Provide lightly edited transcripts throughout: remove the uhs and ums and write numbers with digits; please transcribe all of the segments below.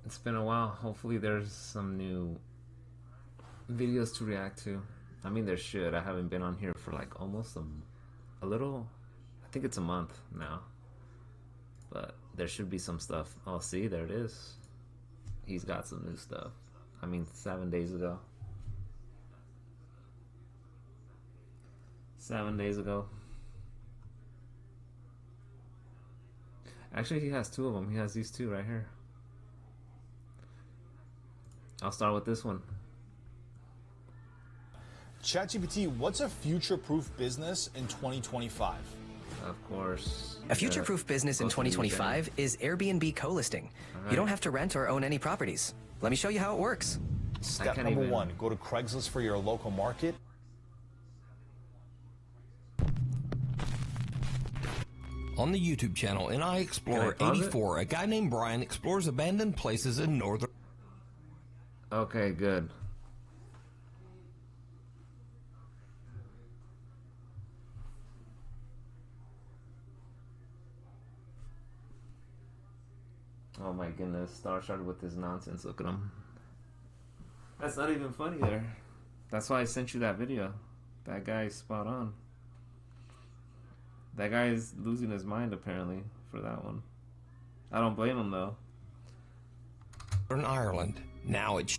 It's been a while. Hopefully there's some new videos to react to. I mean, there should. I haven't been on here for like almost a little. I think it's a month now. But there should be some stuff. Oh, see, there it is. He's got some new stuff. I mean, 7 days ago. 7 days ago. Actually, he has two of them. He has these two right here. I'll start with this one. ChatGPT, what's a future-proof business in 2025? Of course. A future-proof business in 2025 is Airbnb co-listing. You don't have to rent or own any properties. Let me show you how it works. Step number one, go to Craigslist for your local market. On the YouTube channel NI Explorer 84, a guy named Brian explores abandoned places in northern... Okay, good. Oh my goodness, Star started with this nonsense. Look at him. That's not even funny there. That's why I sent you that video. That guy's spot on. That guy is losing his mind apparently for that one. I don't blame him though. in Ireland. Now it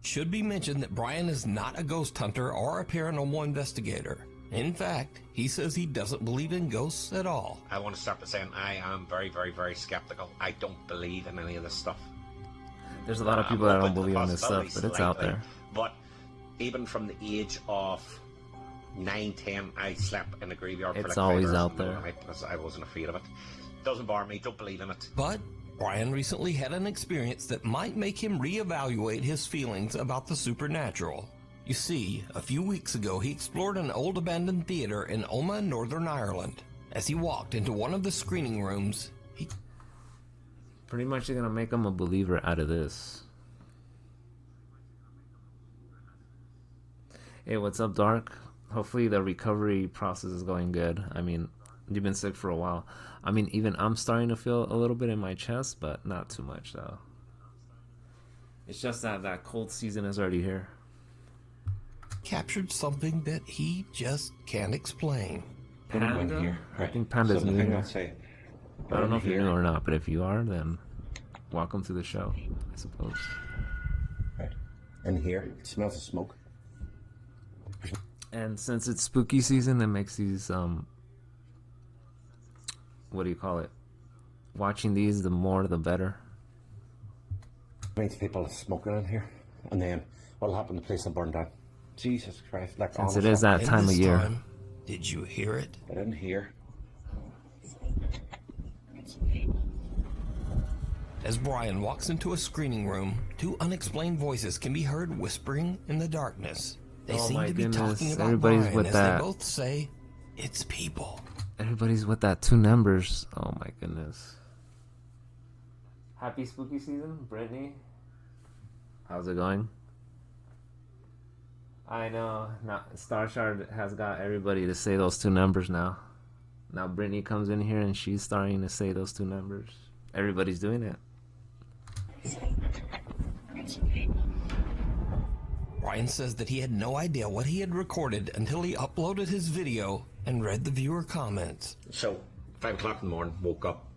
should be mentioned that Brian is not a ghost hunter or a paranormal investigator. In fact, he says he doesn't believe in ghosts at all. I want to start by saying I am very, very, very skeptical. I don't believe in any of this stuff. There's a lot of people that don't believe in this stuff, but it's out there. But even from the age of 9, 10, I slept in a graveyard for like 5 always hours out in the there. night because I wasn't afraid of it. Doesn't bother me, don't believe in it. But Brian recently had an experience that might make him reevaluate his feelings about the supernatural. You see, a few weeks ago he explored an old abandoned theater in Omagh, Northern Ireland. As he walked into one of the screening rooms, he... Pretty much you're gonna make him a believer out of this. Hey, what's up, Dark? Hopefully the recovery process is going good. I mean, you've been sick for a while. I mean, even I'm starting to feel a little bit in my chest, but not too much, though. It's just that that cold season is already here. captured something that he just can't explain. Panda? Here, right. I think Panda's new here. Say, I don't know if you're new or not, but if you are, then welcome to the show, I suppose. Right. And here, it smells of smoke. And since it's spooky season, it makes these, what do you call it? Watching these, the more the better. Means people are smoking in here. And then what'll happen? The place will burn down. Jesus Christ. Like, Since it is that time of year. Did you hear it? I didn't hear. As Brian walks into a screening room, two unexplained voices can be heard whispering in the darkness. They Oh seem my to be goodness, talking about everybody's Brian with as that. they both say, it's people. Everybody's with that 2 numbers. Oh my goodness. Happy spooky season, Brittany. How's it going? I know. Now, Starshard has got everybody to say those 2 numbers now. Now Brittany comes in here and she's starting to say those 2 numbers. Everybody's doing it. Brian says that he had no idea what he had recorded until he uploaded his video and read the viewer comments. So, 5 o'clock in the morning, woke up,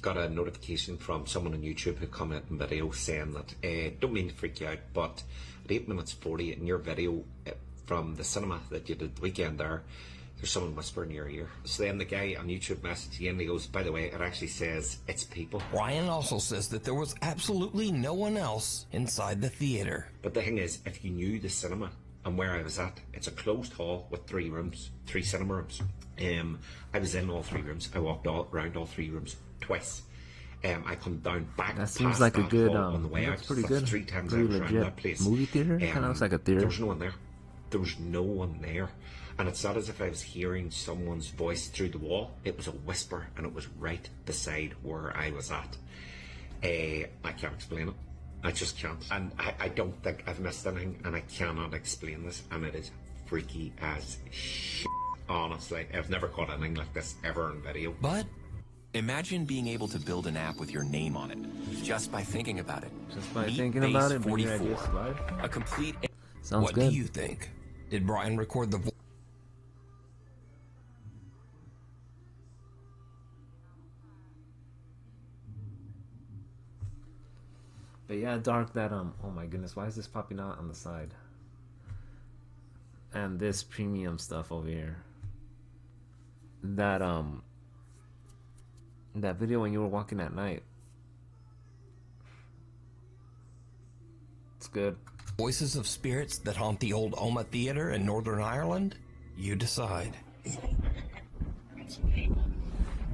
got a notification from someone on YouTube who commented in video saying that, don't mean to freak you out, but at 8 minutes 40 in your video from the cinema that you did the weekend there's someone whispering in your ear. So then the guy on YouTube messaged again and he goes, by the way, it actually says it's people. Brian also says that there was absolutely no one else inside the theater. But the thing is, if you knew the cinema and where I was at, it's a closed hall with 3 rooms, 3 cinema rooms. I was in all 3 rooms. I walked around all 3 rooms twice. I come down back. That seems past like a that good, hall on the way that's out. pretty That's good. 3 times Pretty I was around legit that place. movie theater? Kinda looks like a theater. There was no one there. There was no one there. And it's not as if I was hearing someone's voice through the wall. It was a whisper and it was right beside where I was at. I can't explain it. I just can't. And I don't think I've missed anything and I cannot explain this. And it is freaky as shit. Honestly, I've never caught anything like this ever in video. But imagine being able to build an app with your name on it. just by thinking about it. Just by Meet thinking Base about it, bring your 44, ideas to life. a complete. Sounds What good. do you think? Did Brian record the voice? But yeah, Dark, that oh my goodness, why is this popping out on the side? And this premium stuff over here. That that video when you were walking at night. It's good. Voices of spirits that haunt the old Oma Theatre in Northern Ireland? You decide.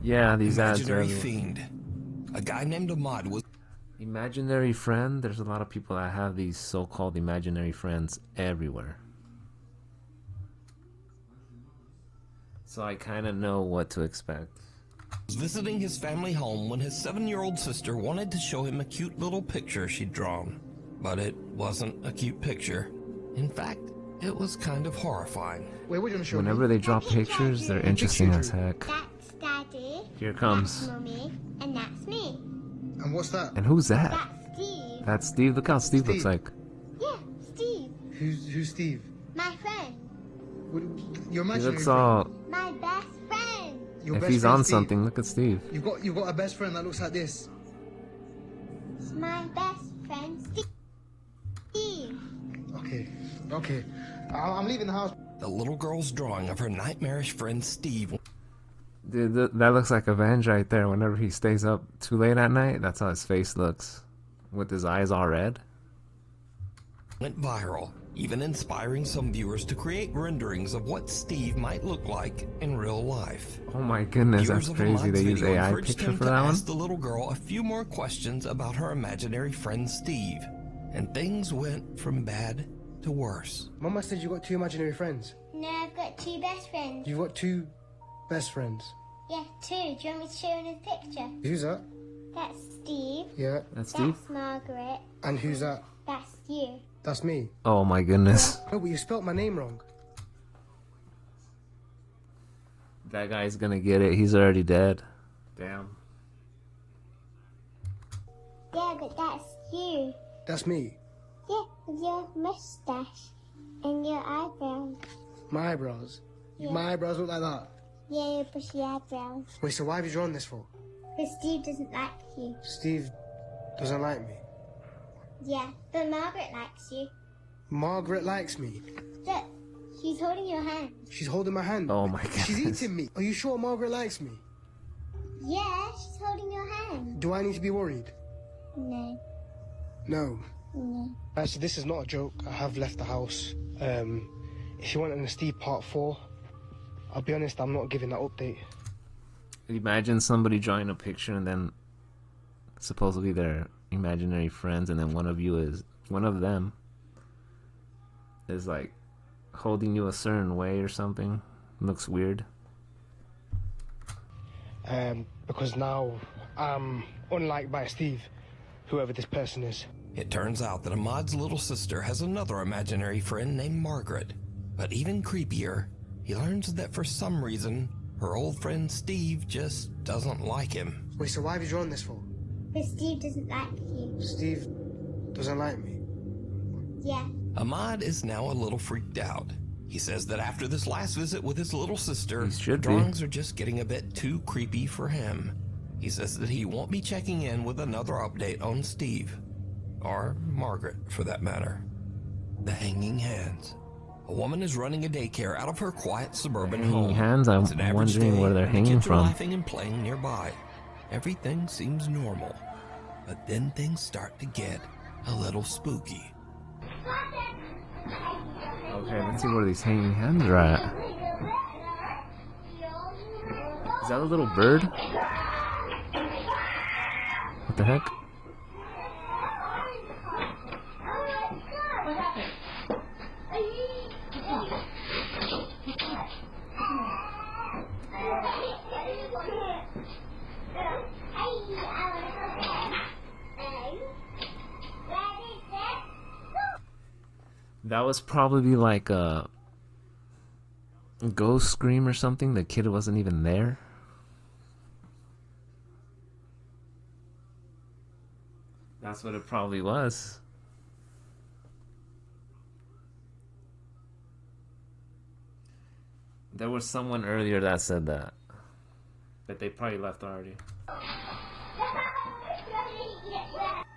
Yeah, these ads are Imaginary fiend. A guy named Ahmad was imaginary friend. There's a lot of people that have these so-called imaginary friends everywhere. So I kind of know what to expect. visiting his family home when his 7-year-old sister wanted to show him a cute little picture she'd drawn. But it wasn't a cute picture. In fact, it was kind of horrifying. Wait, what are you gonna show Whenever me? they drop pictures, they're interesting as heck. That's Daddy. Here it comes. That's Mummy. And that's me. And what's that? And who's that? That's Steve. That's Steve. Look how Steve looks Steve. like. Yeah, Steve. Who's Steve? My friend. Your He imaginary looks friend. all. My best friend. Your If best he's friend, on Steve. something, look at Steve. You've got a best friend that looks like this. My best friend, Steve. Okay. I'm leaving the house. The little girl's drawing of her nightmarish friend Steve Dude, that looks like a Venge right there. Whenever he stays up too late at night, that's how his face looks. With his eyes all red. went viral, even inspiring some viewers to create renderings of what Steve might look like in real life. Oh my goodness, Viewers that's of crazy. Ahmad's They use video AI encouraged picture him for to that one? ask the little girl a few more questions about her imaginary friend Steve, and things went from bad to worse. Mama said you got 2 imaginary friends. No, I've got 2 best friends. You've got 2 best friends. Yeah, 2. Do you want me to show you in a picture? Who's that? That's Steve. Yeah. That's Steve? That's Margaret. And who's that? That's you. That's me. Oh my goodness. No, but you spelt my name wrong. That guy's gonna get it. He's already dead. Damn. Yeah, but that's you. That's me. Yeah, with your mustache and your eyebrows. My eyebrows. Yeah. My eyebrows look like that. Yeah, your bushy eyebrows. Wait, so why have you drawn this for? Because Steve doesn't like you. Steve doesn't like me. Yeah, but Margaret likes you. Margaret likes me. Look, she's holding your hand. She's holding my hand. Oh my goodness. She's eating me. Are you sure Margaret likes me? Yeah, she's holding your hand. Do I need to be worried? No, No. no. Actually, this is not a joke. I have left the house. If you want an Steve Part 4, I'll be honest, I'm not giving that update. Imagine somebody drawing a picture and then supposedly they're imaginary friends, and then one of them is like holding you a certain way or something. Looks weird. Because now I'm unliked by Steve, whoever this person is. It turns out that Ahmad's little sister has another imaginary friend named Margaret. But even creepier, he learns that for some reason, her old friend Steve just doesn't like him. Wait, so why have you drawn this for? Because Steve doesn't like you. Steve doesn't like me. Yeah, Ahmad is now a little freaked out. He says that after this last visit with his little sister, He the should be. drawings are just getting a bit too creepy for him. He says that he won't be checking in with another update on Steve. Or Margaret, for that matter. The Hanging Hands. A woman is running a daycare out of her quiet suburban Hanging home. hands? I'm It's an average wondering day, where they're and the hanging kids are from. laughing and playing nearby. Everything seems normal. But then things start to get a little spooky. Okay, let's see where these hanging hands are at. Is that a little bird? What the heck? That was probably like a ghost scream or something. The kid wasn't even there. That's what it probably was. There was someone earlier that said that. But they probably left already.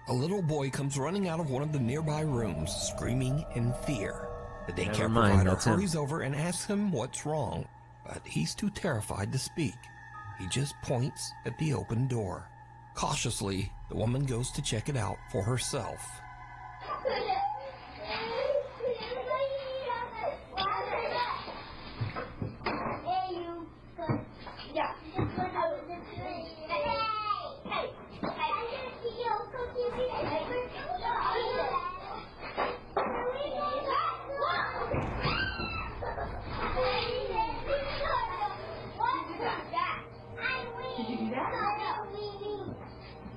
A little boy comes running out of one of the nearby rooms, screaming in fear. The daycare provider hurries over and asks him what's wrong, but he's too terrified to speak. He just points at the open door. Cautiously, the woman goes to check it out for herself.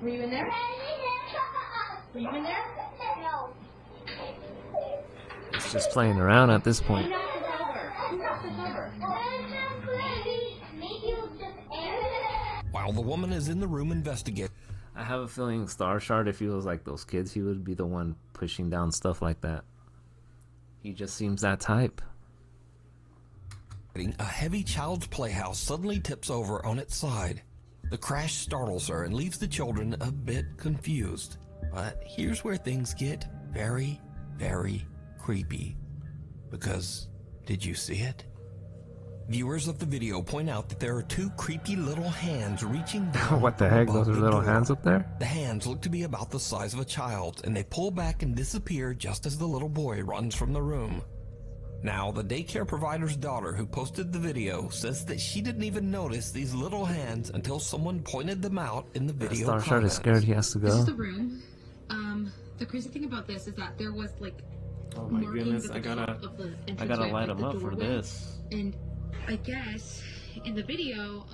Were you in there? Were you in there? No. It's just playing around at this point. While the woman is in the room investigating, I have a feeling Starshard, if he was like those kids, he would be the one pushing down stuff like that. He just seems that type. a heavy child's playhouse suddenly tips over on its side. The crash startles her and leaves the children a bit confused. But here's where things get very, very creepy. Because, did you see it? Viewers of the video point out that there are two creepy little hands reaching down. What the heck? Those are little door. hands up there? The hands look to be about the size of a child's, and they pull back and disappear just as the little boy runs from the room. Now, the daycare provider's daughter who posted the video says that she didn't even notice these little hands until someone pointed them out in the video Starshard comments. is scared he has to This is go. the room. The crazy thing about this is that there was like Oh my markings goodness, at I the top gotta of the light entranceway, him like up the for doorway. this. And I guess in the video,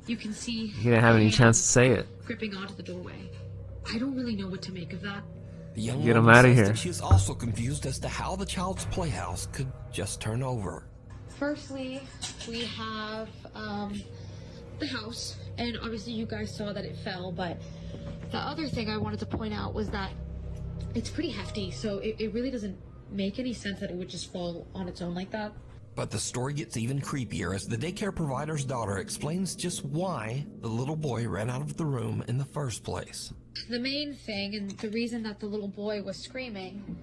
you can see He didn't have any hands chance to say it. gripping onto the doorway. I don't really know what to make of that. The young Get him woman outta says here. that she is also confused as to how the child's playhouse could just turn over. Firstly, we have the house, and obviously you guys saw that it fell, but the other thing I wanted to point out was that it's pretty hefty, so it really doesn't make any sense that it would just fall on its own like that. But the story gets even creepier as the daycare provider's daughter explains just why the little boy ran out of the room in the first place. The main thing, and the reason that the little boy was screaming,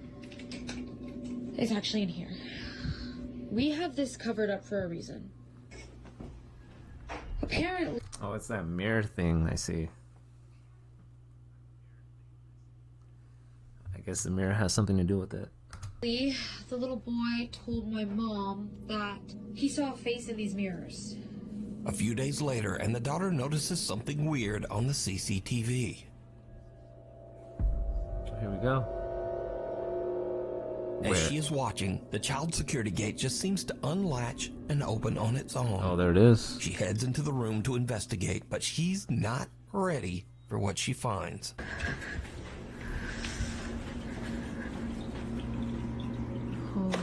is actually in here. We have this covered up for a reason. Apparently, Oh, it's that mirror thing I see. I guess the mirror has something to do with it. the little boy told my mom that he saw a face in these mirrors. A few days later, and the daughter notices something weird on the CCTV. Here we go. As Where? she is watching, the child security gate just seems to unlatch and open on its own. Oh, there it is. She heads into the room to investigate, but she's not ready for what she finds. Holy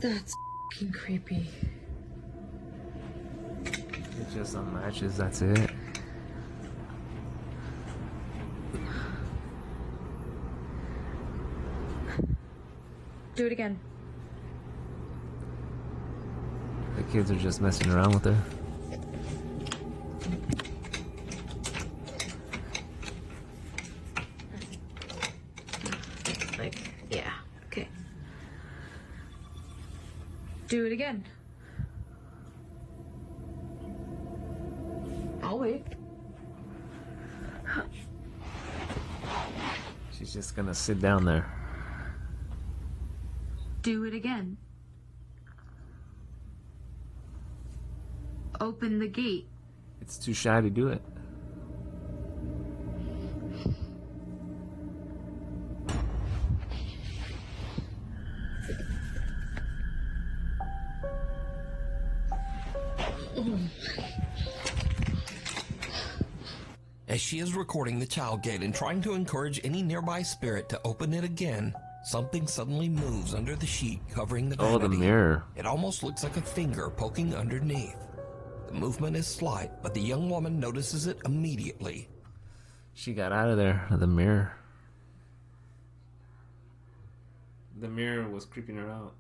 That's fucking creepy. It just unlatches, that's it. Do it again. The kids are just messing around with her. Like, yeah, okay. Do it again. I'll wait. She's just gonna sit down there. Do it again. Open the gate. It's too shy to do it. As she is recording the child gate and trying to encourage any nearby spirit to open it again, something suddenly moves under the sheet covering the Oh, the vanity. mirror. It almost looks like a finger poking underneath. The movement is slight, but the young woman notices it immediately. She got out of there, the mirror. The mirror was creeping her out.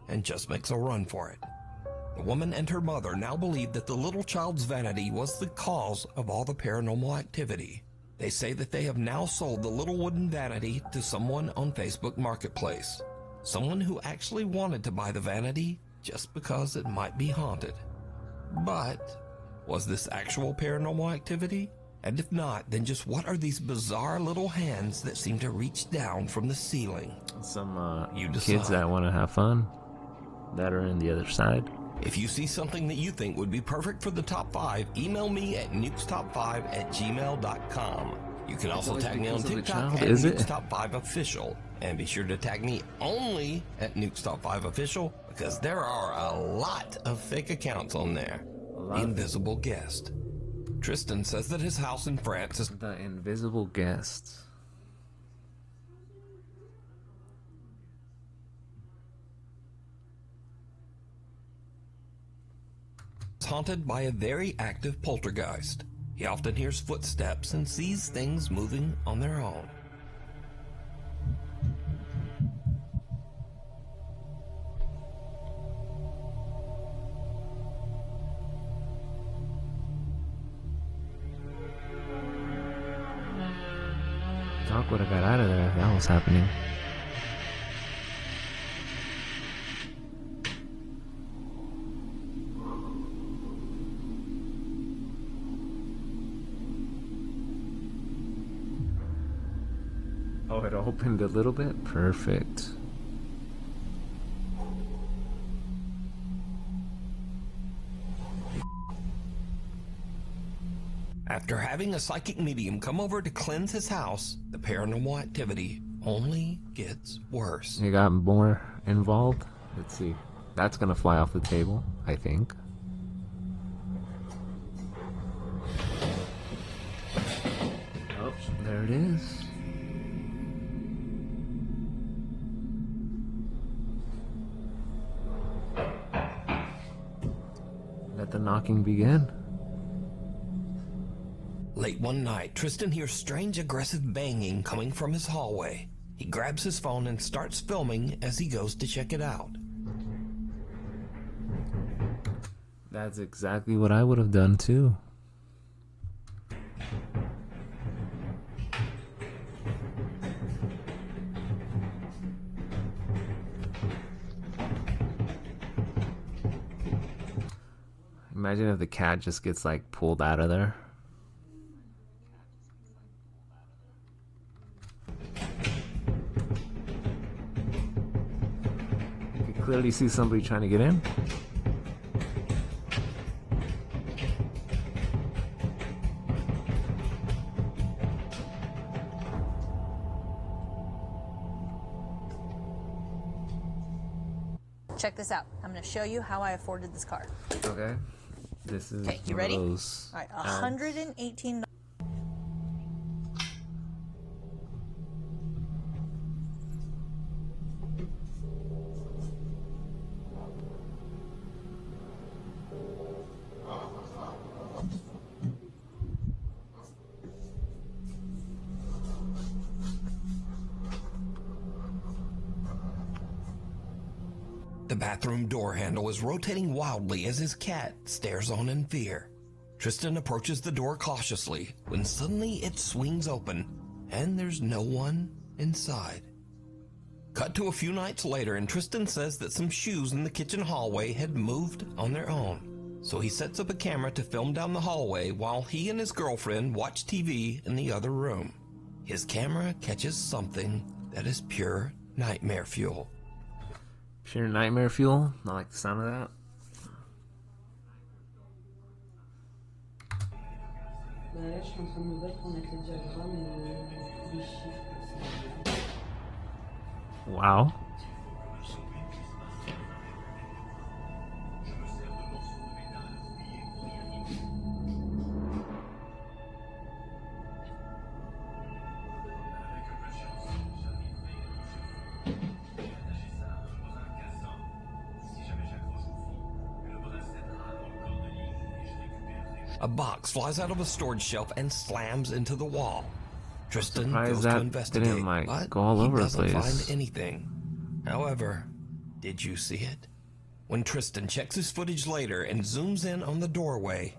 And just makes a run for it. The woman and her mother now believe that the little child's vanity was the cause of all the paranormal activity. They say that they have now sold the little wooden vanity to someone on Facebook Marketplace. Someone who actually wanted to buy the vanity just because it might be haunted. But was this actual paranormal activity? And if not, then just what are these bizarre little hands that seem to reach down from the ceiling? Some You kids decide. that want to have fun that are in the other side. If you see something that you think would be perfect for the top 5, email me at nukestop5@gmail.com. You can also always tag me on because of the TikTok child, at is it? nukestop5official. And be sure to tag me only at nukestop5official because there are a lot of fake accounts on there. The Invisible Guest. Tristan says that his house in France is The Invisible Guest. haunted by a very active poltergeist. He often hears footsteps and sees things moving on their own. Doc would have got out of there if that was happening. Oh, it opened a little bit? Perfect. After having a psychic medium come over to cleanse his house, the paranormal activity only gets worse. It got more involved. Let's see. That's gonna fly off the table, I think. Oh, there it is. Let the knocking begin. Late one night, Tristan hears strange aggressive banging coming from his hallway. He grabs his phone and starts filming as he goes to check it out. That's exactly what I would have done too. Imagine if the cat just gets like pulled out of there. You can clearly see somebody trying to get in. Check this out. I'm going to show you how I afforded this car. Okay. This is Okay, you one of ready? those All right, ads. $118. The bathroom door handle is rotating wildly as his cat stares on in fear. Tristan approaches the door cautiously when suddenly it swings open and there's no one inside. Cut to a few nights later and Tristan says that some shoes in the kitchen hallway had moved on their own. So he sets up a camera to film down the hallway while he and his girlfriend watch TV in the other room. His camera catches something that is pure nightmare fuel. Pure nightmare fuel. I like the sound of that. Je suis en train de me battre pour mettre les diagrammes et les chiffres. Wow. a box flies out of a storage shelf and slams into the wall. Tristan surprised goes that to investigate, didn't, like, but go all he over the doesn't place. find anything. However, did you see it? When Tristan checks his footage later and zooms in on the doorway,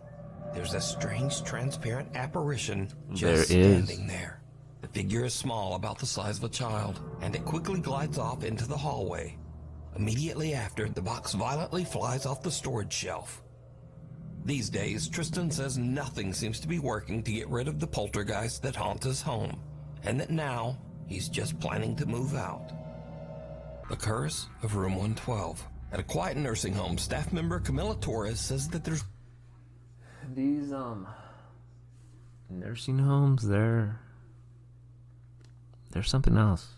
there's a strange transparent apparition just standing there. The figure is small, about the size of a child, and it quickly glides off into the hallway. Immediately after, the box violently flies off the storage shelf. These days, Tristan says nothing seems to be working to get rid of the poltergeist that haunts his home, and that now he's just planning to move out. The Curse of Room 112. At a quiet nursing home, staff member Camila Torres says that there's... These, nursing homes, they're something else.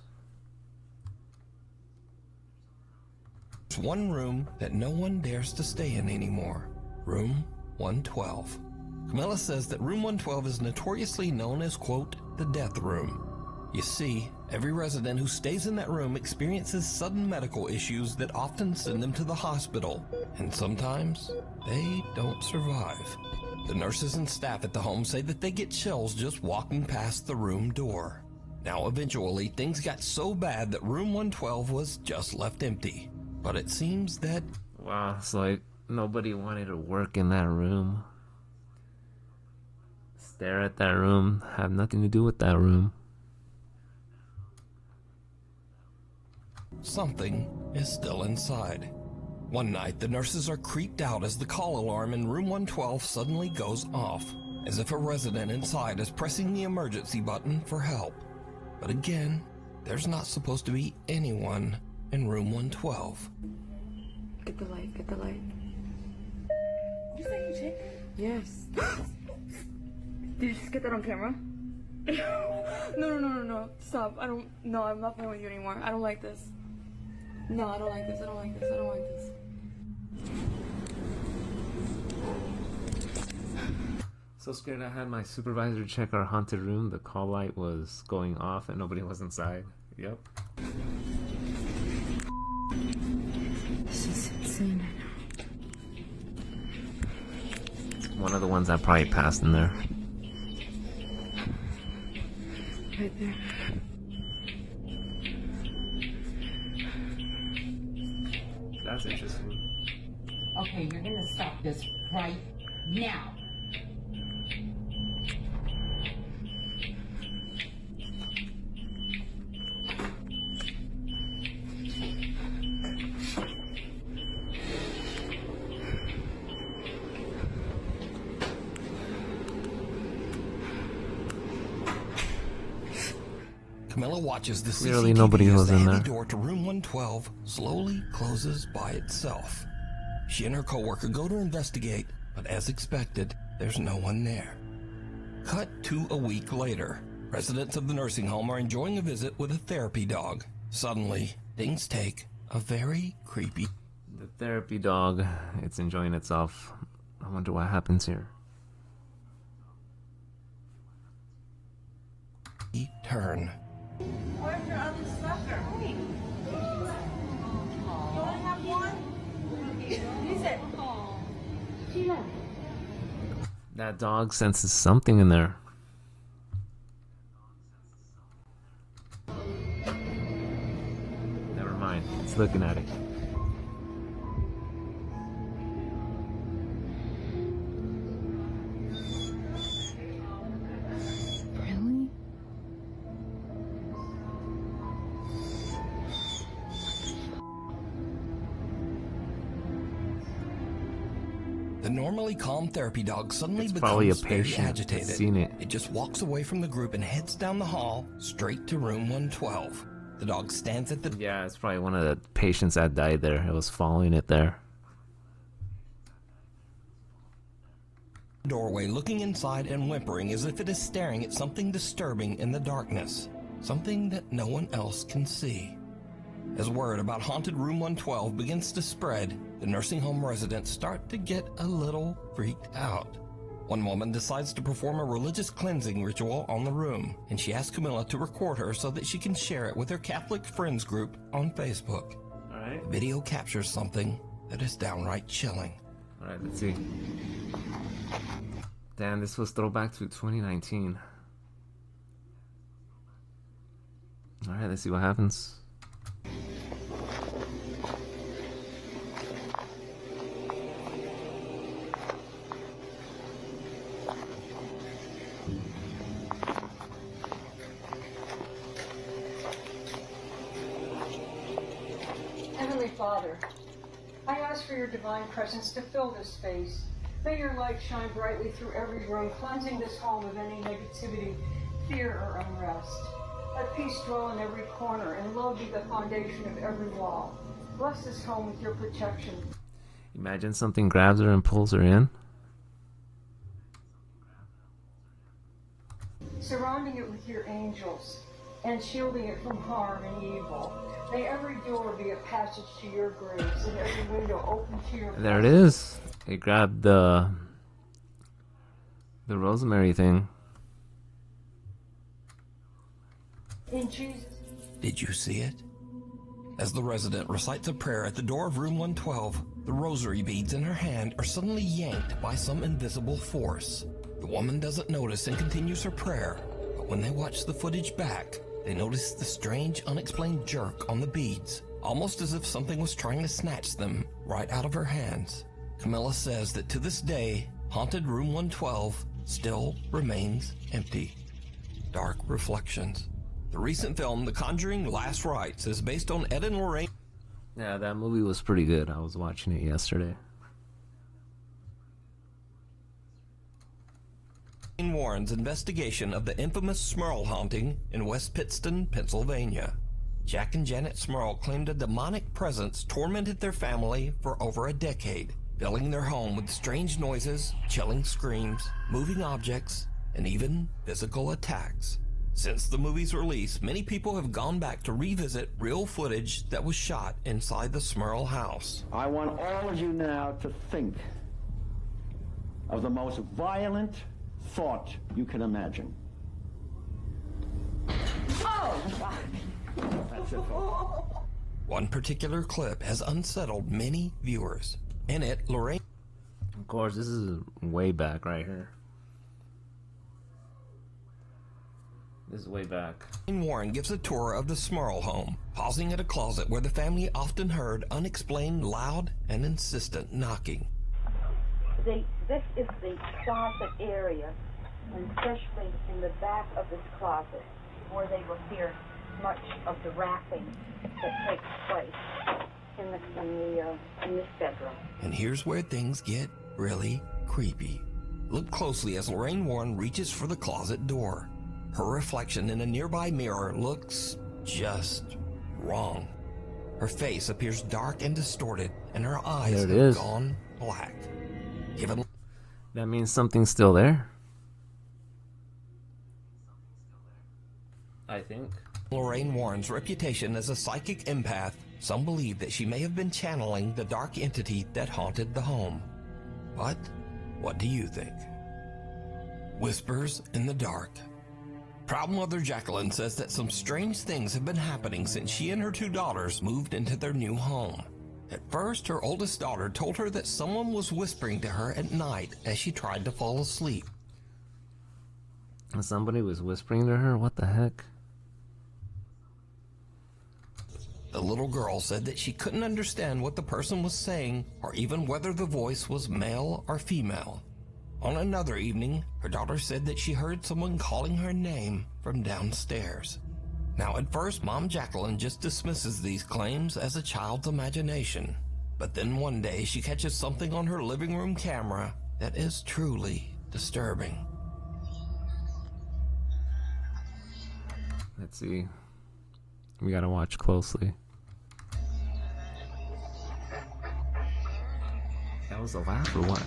There's one room that no one dares to stay in anymore. Room 112. Camilla says that Room 112 is notoriously known as, quote, the death room. You see, every resident who stays in that room experiences sudden medical issues that often send them to the hospital, and sometimes they don't survive. The nurses and staff at the home say that they get chills just walking past the room door. Now, eventually, things got so bad that Room 112 was just left empty. But it seems that... Wow, it's like nobody wanted to work in that room. Stare at that room, have nothing to do with that room. something is still inside. One night, the nurses are creeped out as the call alarm in room 112 suddenly goes off, as if a resident inside is pressing the emergency button for help. But again, there's not supposed to be anyone in room 112. Get the light, get the light. Is that you, chick? Yes. Did you just get that on camera? No. Stop. No, I'm not playing with you anymore. I don't like this. No, I don't like this. I don't like this. So scared I had my supervisor check our haunted room. The call light was going off and nobody was inside. Yep. This is insane. It's one of the ones I probably passed in there. Right there. That's interesting. Okay, you're gonna stop this right now. Camilla watches the Clearly CCTV nobody as was the in heavy there. door to room 112 slowly closes by itself. She and her coworker go to investigate, but as expected, there's no one there. Cut to a week later. Residents of the nursing home are enjoying a visit with a therapy dog. Suddenly, things take a very creepy The therapy dog, it's enjoying itself. I wonder what happens here. turn. Where's your other sucker? Hey. You only have one? Use it. Sheila. That dog senses something in there. Never mind. It's looking at it. Really? The normally calm therapy dog suddenly It's probably a becomes very patient that's agitated. seen it. It just walks away from the group and heads down the hall straight to room 112. The dog stands at the Yeah, it's probably one of the patients that died there. It was following it there. doorway, looking inside and whimpering as if it is staring at something disturbing in the darkness, something that no one else can see. As word about haunted room 112 begins to spread, the nursing home residents start to get a little freaked out. One woman decides to perform a religious cleansing ritual on the room, and she asks Camilla to record her so that she can share it with her Catholic friends group on Facebook. Alright. The video captures something that is downright chilling. Alright, let's see. Damn, this was throwback to 2019. Alright, let's see what happens. Heavenly Father, I ask for your divine presence to fill this space. May your light shine brightly through every room, cleansing this home of any negativity, fear, or unrest. Let peace dwell in every corner, and love be the foundation of every wall. Bless this home with your protection. Imagine something grabs her and pulls her in. Surrounding it with your angels, and shielding it from harm and evil. May every door be a passage to your grace, and every window open to your There it is. They grabbed the rosemary thing. In Jesus. Did you see it? As the resident recites a prayer at the door of room 112, the rosary beads in her hand are suddenly yanked by some invisible force. The woman doesn't notice and continues her prayer, but when they watch the footage back, they notice the strange, unexplained jerk on the beads, almost as if something was trying to snatch them right out of her hands. Camilla says that to this day, haunted room 112 still remains empty. Dark Reflections. The recent film, The Conjuring Last Rites, is based on Ed and Lorraine. Yeah, that movie was pretty good. I was watching it yesterday. Warren's investigation of the infamous Smurl haunting in West Pittston, Pennsylvania. Jack and Janet Smurl claimed a demonic presence tormented their family for over a decade, filling their home with strange noises, chilling screams, moving objects, and even physical attacks. Since the movie's release, many people have gone back to revisit real footage that was shot inside the Smurl house. I want all of you now to think of the most violent thought you can imagine. Oh! That's it, folks. One particular clip has unsettled many viewers. In it, Lorraine... Of course, this is way back right here. This is way back. Warren gives a tour of the Smurl home, pausing at a closet where the family often heard unexplained loud and insistent knocking. This is the closet area, and especially in the back of this closet, where they will hear much of the rapping that takes place in this bedroom. And here's where things get really creepy. Look closely as Lorraine Warren reaches for the closet door. Her reflection in a nearby mirror looks just wrong. Her face appears dark and distorted, and her eyes have gone black. Given that means something's still there. I think. Lorraine Warren's reputation as a psychic empath, some believe that she may have been channeling the dark entity that haunted the home. But what do you think? Whispers in the dark. Proud mother Jacqueline says that some strange things have been happening since she and her two daughters moved into their new home. At first, her oldest daughter told her that someone was whispering to her at night as she tried to fall asleep. Somebody was whispering to her? What the heck? The little girl said that she couldn't understand what the person was saying or even whether the voice was male or female. On another evening, her daughter said that she heard someone calling her name from downstairs. Now, at first, Mom Jacqueline just dismisses these claims as a child's imagination. But then one day, she catches something on her living room camera that is truly disturbing. Let's see. We gotta watch closely. That was a laugh or what?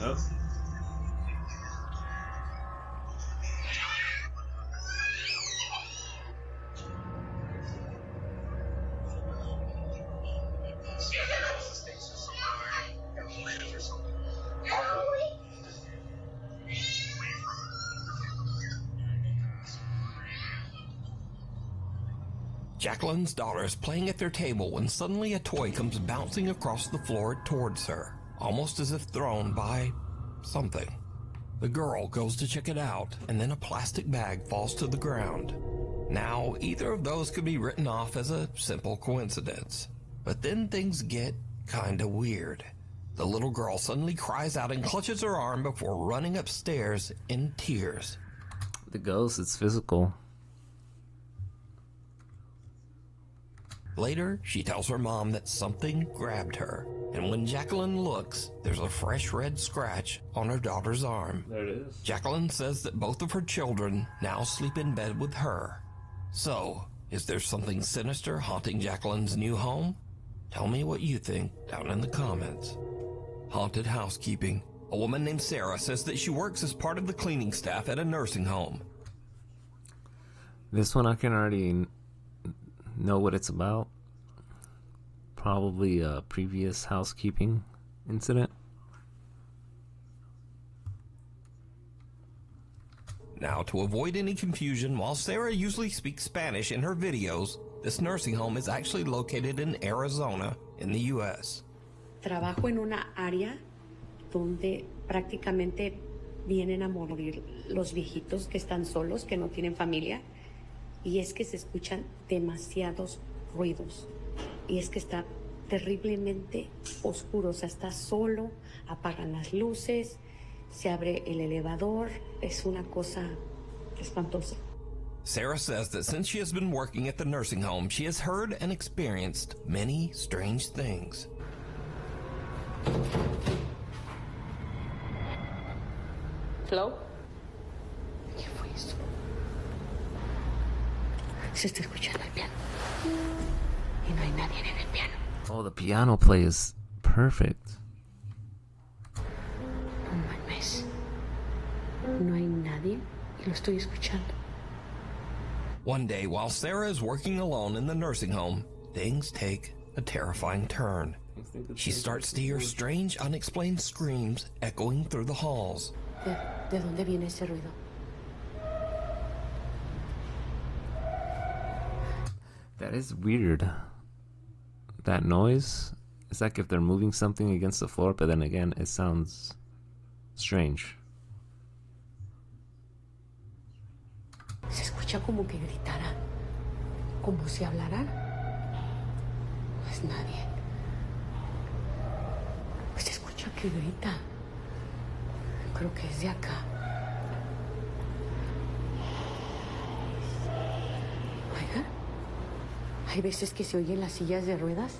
Oh. Jacqueline's daughter is playing at their table when suddenly a toy comes bouncing across the floor towards her, almost as if thrown by something. The girl goes to check it out, and then a plastic bag falls to the ground. Now, either of those could be written off as a simple coincidence. But then things get kinda weird. The little girl suddenly cries out and clutches her arm before running upstairs in tears. The ghost, it's physical. Later, she tells her mom that something grabbed her, and when Jacqueline looks, there's a fresh red scratch on her daughter's arm. There it is. Jacqueline says that both of her children now sleep in bed with her. So, is there something sinister haunting Jacqueline's new home? Tell me what you think down in the comments. Haunted housekeeping. A woman named Sarah says that she works as part of the cleaning staff at a nursing home. This one I can already know what it's about. Probably a previous housekeeping incident. Now, to avoid any confusion, while Sarah usually speaks Spanish in her videos, this nursing home is actually located in Arizona, in the U.S. Trabajo en una área donde prácticamente vienen a morir los viejitos que están solos, que no tienen familia, y es que se escuchan demasiados ruidos, y es que está terriblemente oscuro, o sea, está solo, apagan las luces, se abre el elevador, es una cosa espantosa. Sarah says that since she has been working at the nursing home, she has heard and experienced many strange things. Hello? ¿Qué fue eso? Se está escuchando el piano. Y no hay nadie en el piano. Oh, the piano play is perfect. No mames. No hay nadie y lo estoy escuchando. One day, while Sarah is working alone in the nursing home, things take a terrifying turn. She starts to hear strange, unexplained screams echoing through the halls. ¿De dónde viene ese ruido? That is weird. That noise, it's like if they're moving something against the floor, but then again, it sounds strange. Se escucha como que gritara, como si hablara. No es nadie. Se escucha que grita. Creo que es de acá. Oiga, hay veces que se oyen las sillas de ruedas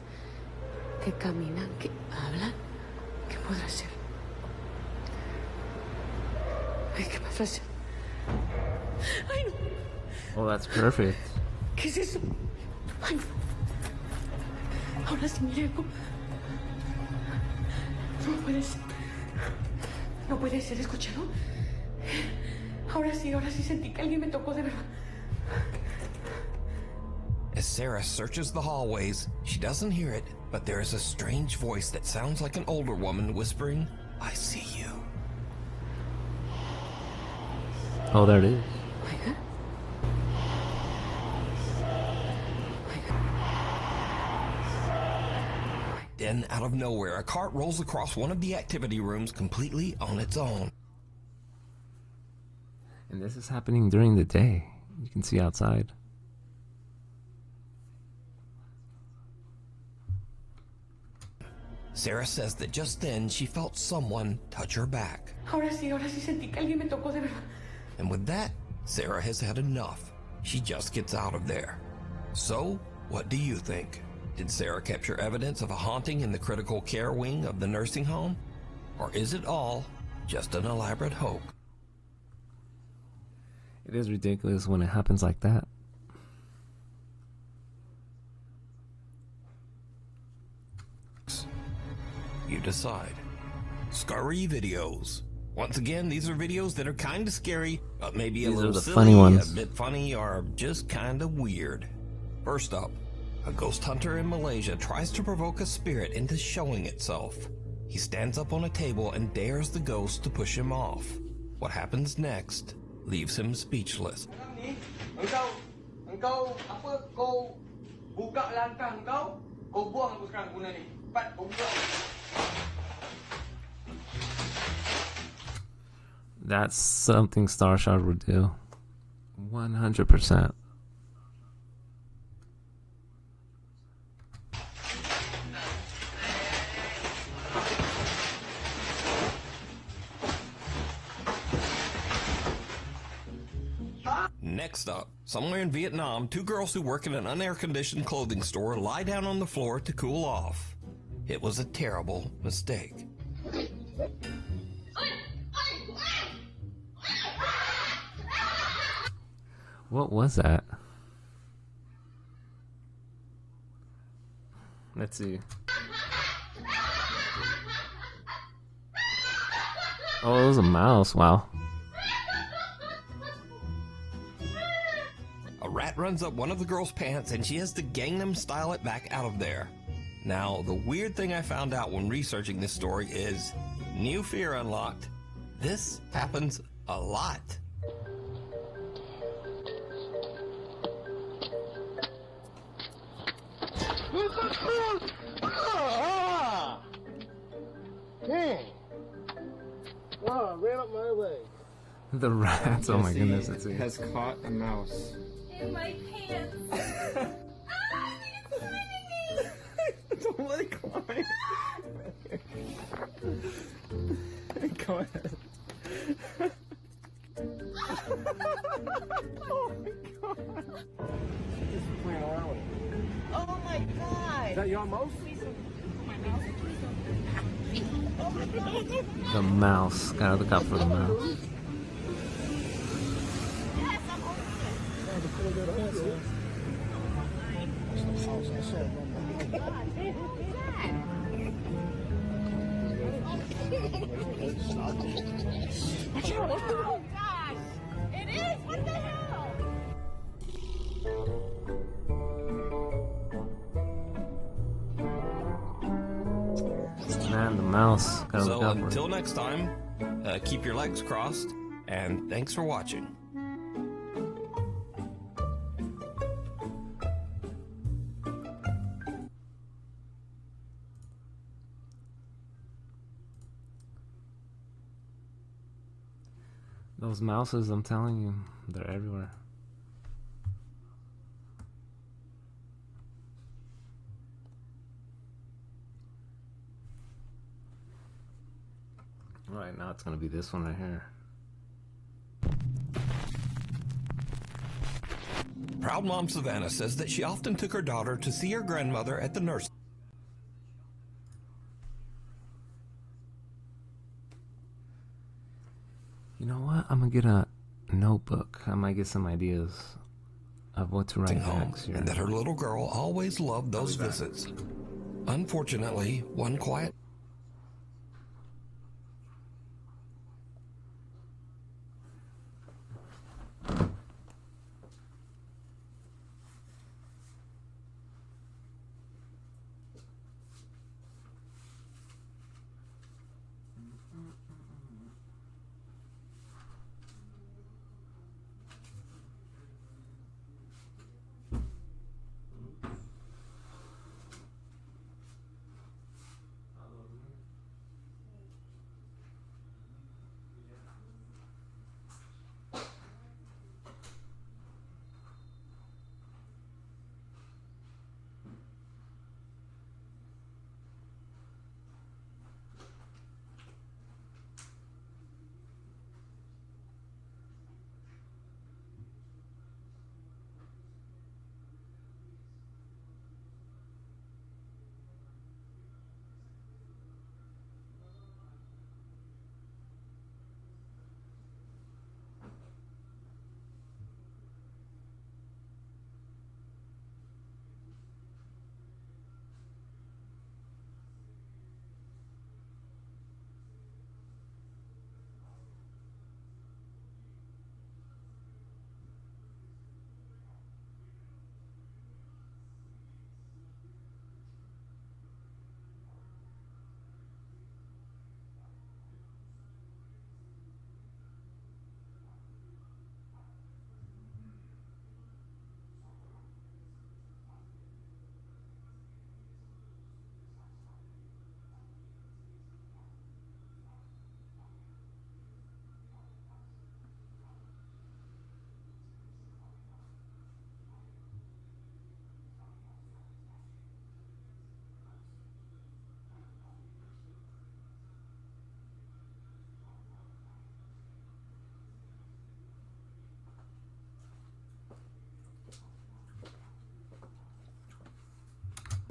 que caminan, que hablan. ¿Qué podrá ser? Ay, ¿qué podrá ser? Ay, no. Oh, that's perfect. ¿Qué es eso? Ay, no. Ahora sí me llego. No puede ser. No puede ser, ¿escucharon? Ahora sí sentí que alguien me tocó de verdad. As Sarah searches the hallways, she doesn't hear it, but there is a strange voice that sounds like an older woman whispering, "I see you." Oh, there it is. Oiga. Then, out of nowhere, a cart rolls across one of the activity rooms completely on its own. And this is happening during the day. You can see outside. Sarah says that just then she felt someone touch her back. Ahora sí sentí que alguien me tocó de verdad. And with that, Sarah has had enough. She just gets out of there. So, what do you think? Did Sarah capture evidence of a haunting in the critical care wing of the nursing home? Or is it all just an elaborate hoax? It is ridiculous when it happens like that. You decide. Scary videos. Once again, these are videos that are kind of scary, but maybe a These are little the silly, funny ones. a bit funny, or just kind of weird. First up, a ghost hunter in Malaysia tries to provoke a spirit into showing itself. He stands up on a table and dares the ghost to push him off. What happens next leaves him speechless. Engkau apa kau Buka langkah kau, kau buang aku sekarang guna ni. Cepat, kau buang. That's something Starshot would do. 100%. Next up, somewhere in Vietnam, two girls who work in an unair-conditioned clothing store lie down on the floor to cool off. It was a terrible mistake. What was that? Let's see. Oh, it was a mouse. Wow. A rat runs up one of the girl's pants and she has to Gangnam Style it back out of there. Now, the weird thing I found out when researching this story is new fear unlocked. This happens a lot. Dang. Oh, ran up my leg. The rats. Oh my goodness. It's has caught a mouse. In my pants. Don't let it climb. Go ahead. Oh my god. Just playing around with it. Oh my god. Is that your mouse? the mouse. Gotta look out for the mouse. Oh gosh! It is? What the hell? Man, the mouse. Gotta So look out for until it. next time, keep your legs crossed, and thanks for watching. Those mouses, I'm telling you, they're everywhere. Right now, it's gonna be this one right here. Proud Mom Savannah says that she often took her daughter to see her grandmother at the nurse. You know what? I'm gonna get a notebook. I might get some ideas of what to write home, next year. and that her little girl always loved those visits. Unfortunately, one quiet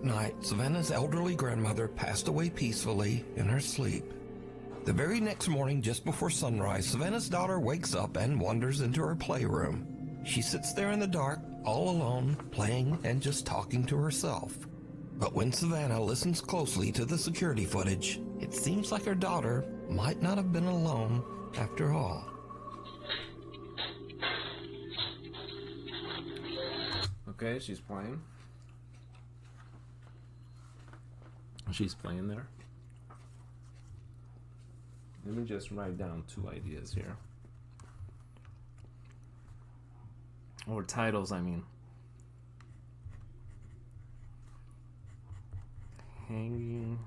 night, Savannah's elderly grandmother passed away peacefully in her sleep. The very next morning, just before sunrise, Savannah's daughter wakes up and wanders into her playroom. She sits there in the dark, all alone, playing and just talking to herself. But when Savannah listens closely to the security footage, it seems like her daughter might not have been alone after all. Okay, she's playing. She's playing there. Let me just write down 2 ideas here. Or titles, I mean. Hanging.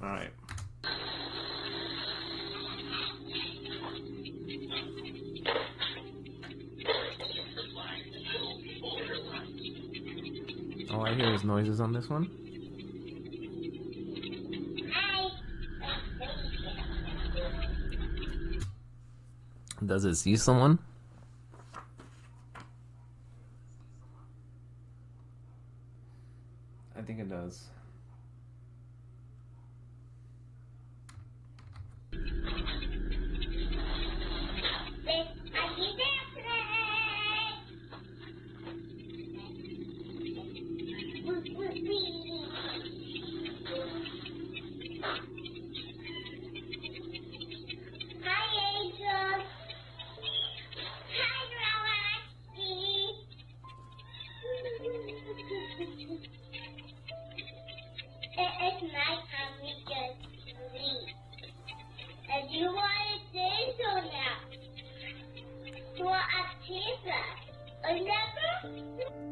All right. All I hear is noises on this one. Does it see someone? I think it does. It's nighttime, we just sleep. And you want to say so now. So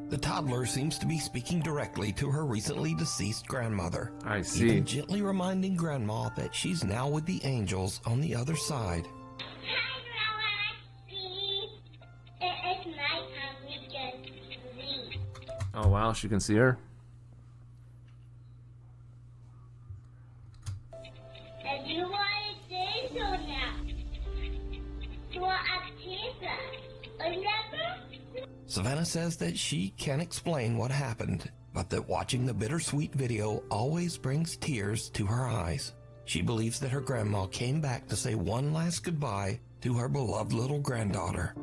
The toddler seems to be speaking directly to her recently deceased grandmother. I see. Even gently reminding Grandma that she's now with the angels on the other side. It's nighttime, we just sleep. Oh wow, she can see her. And you want to say so now. So Savannah says that she can't explain what happened, but that watching the bittersweet video always brings tears to her eyes. She believes that her grandma came back to say one last goodbye to her beloved little granddaughter.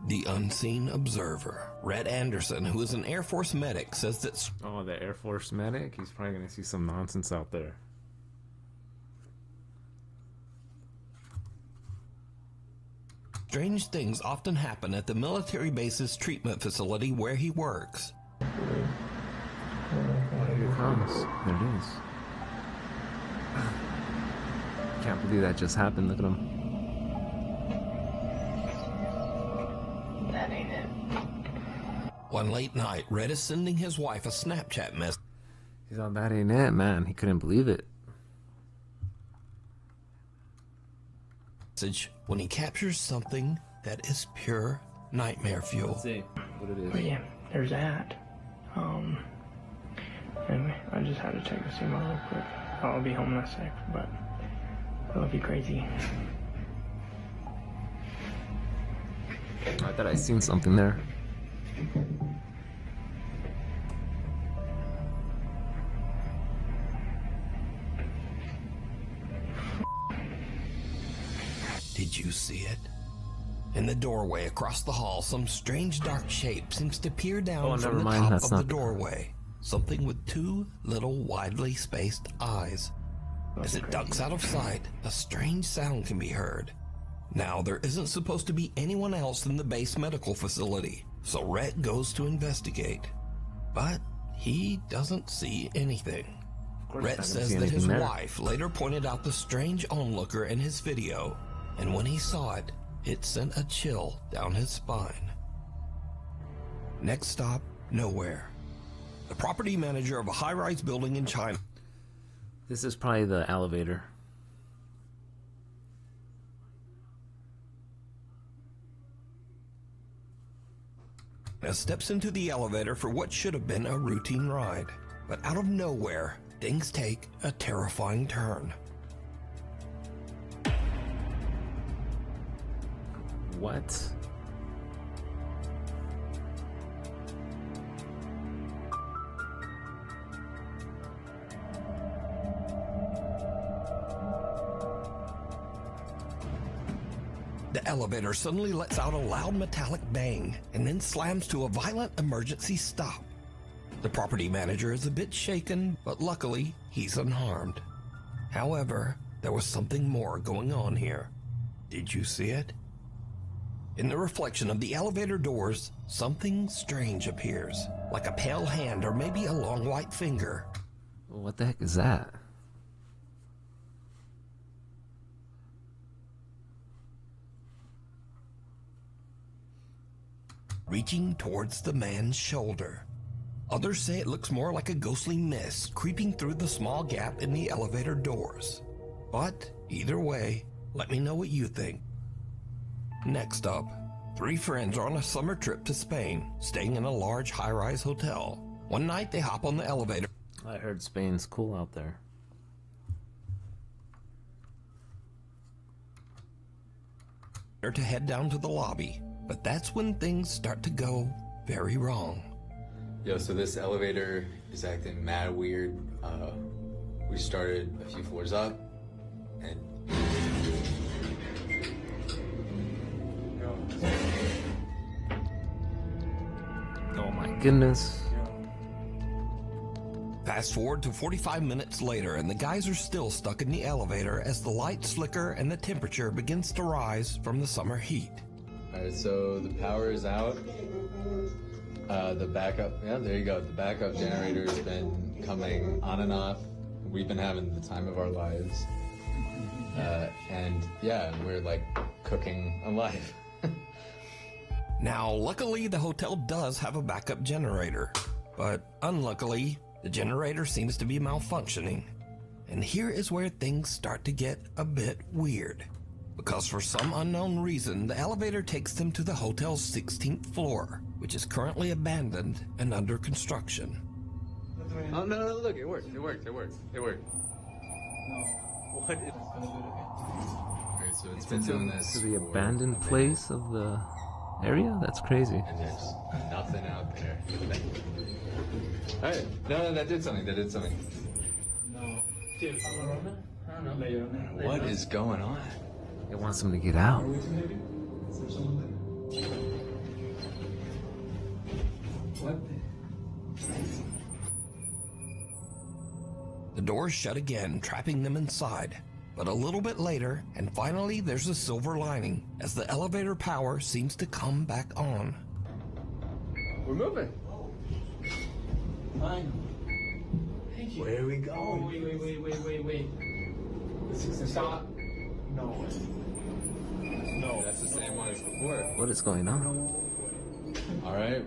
The unseen observer, Rhett Anderson, who is an Air Force medic, says that... Oh, the Air Force medic? He's probably going to see some nonsense out there. Strange things often happen at the military base's treatment facility where he works. Oh, here it comes. There it is. Can't believe that just happened. Look at him. That ain't it. One late night, Red is sending his wife a Snapchat message. He's on that ain't it, man. He couldn't believe it. When he captures something that is pure nightmare fuel. Let's see what it is. But yeah, there's that. Anyway, I just had to check the SEMA real quick. I'll be home in a sec, but I love you crazy. I thought I seen something there. Did you see it? In the doorway across the hall, some strange dark shape seems to peer down from the top of the doorway. Something with two little widely spaced eyes. As it ducks out of sight, a strange sound can be heard. Now, there isn't supposed to be anyone else in the base medical facility, so Rhett goes to investigate. But he doesn't see anything. Rhett says that his wife later pointed out the strange onlooker in his video, and when he saw it, it sent a chill down his spine. Next stop, nowhere. The property manager of a high-rise building in China. This is probably the elevator. Now steps into the elevator for what should have been a routine ride. But out of nowhere, things take a terrifying turn. What? The elevator suddenly lets out a loud metallic bang and then slams to a violent emergency stop. The property manager is a bit shaken, but luckily he's unharmed. However, there was something more going on here. Did you see it? In the reflection of the elevator doors, something strange appears, like a pale hand or maybe a long white finger. What the heck is that? Reaching towards the man's shoulder. Others say it looks more like a ghostly mist creeping through the small gap in the elevator doors. But either way, let me know what you think. Next up, 3 friends are on a summer trip to Spain, staying in a large high-rise hotel. One night they hop on the elevator. I heard Spain's cool out there. To head down to the lobby, but that's when things start to go very wrong. Yo, so this elevator is acting mad weird. We started a few floors up, and oh my goodness. Fast forward to 45 minutes later, and the guys are still stuck in the elevator as the lights flicker and the temperature begins to rise from the summer heat. Alright, so the power is out. The backup, yeah, there you go. The backup generator has been coming on and off. We've been having the time of our lives. And yeah, we're like cooking alive. Now, luckily, the hotel does have a backup generator, but unluckily, the generator seems to be malfunctioning. And here is where things start to get a bit weird. Because for some unknown reason, the elevator takes them to the hotel's 16th floor, which is currently abandoned and under construction. Oh, no, look, it worked. What? Alright, so it's been doing this. To the abandoned place of the area? That's crazy. And there's nothing out there. Alright, no, that did something. No. I don't know. What is going on? It wants them to get out. The doors shut again, trapping them inside. But a little bit later, and finally there's a silver lining, as the elevator power seems to come back on. We're moving. Fine. Where are we going? Wait. This is the stop. No. That's the same one as before. What is going on? Alright.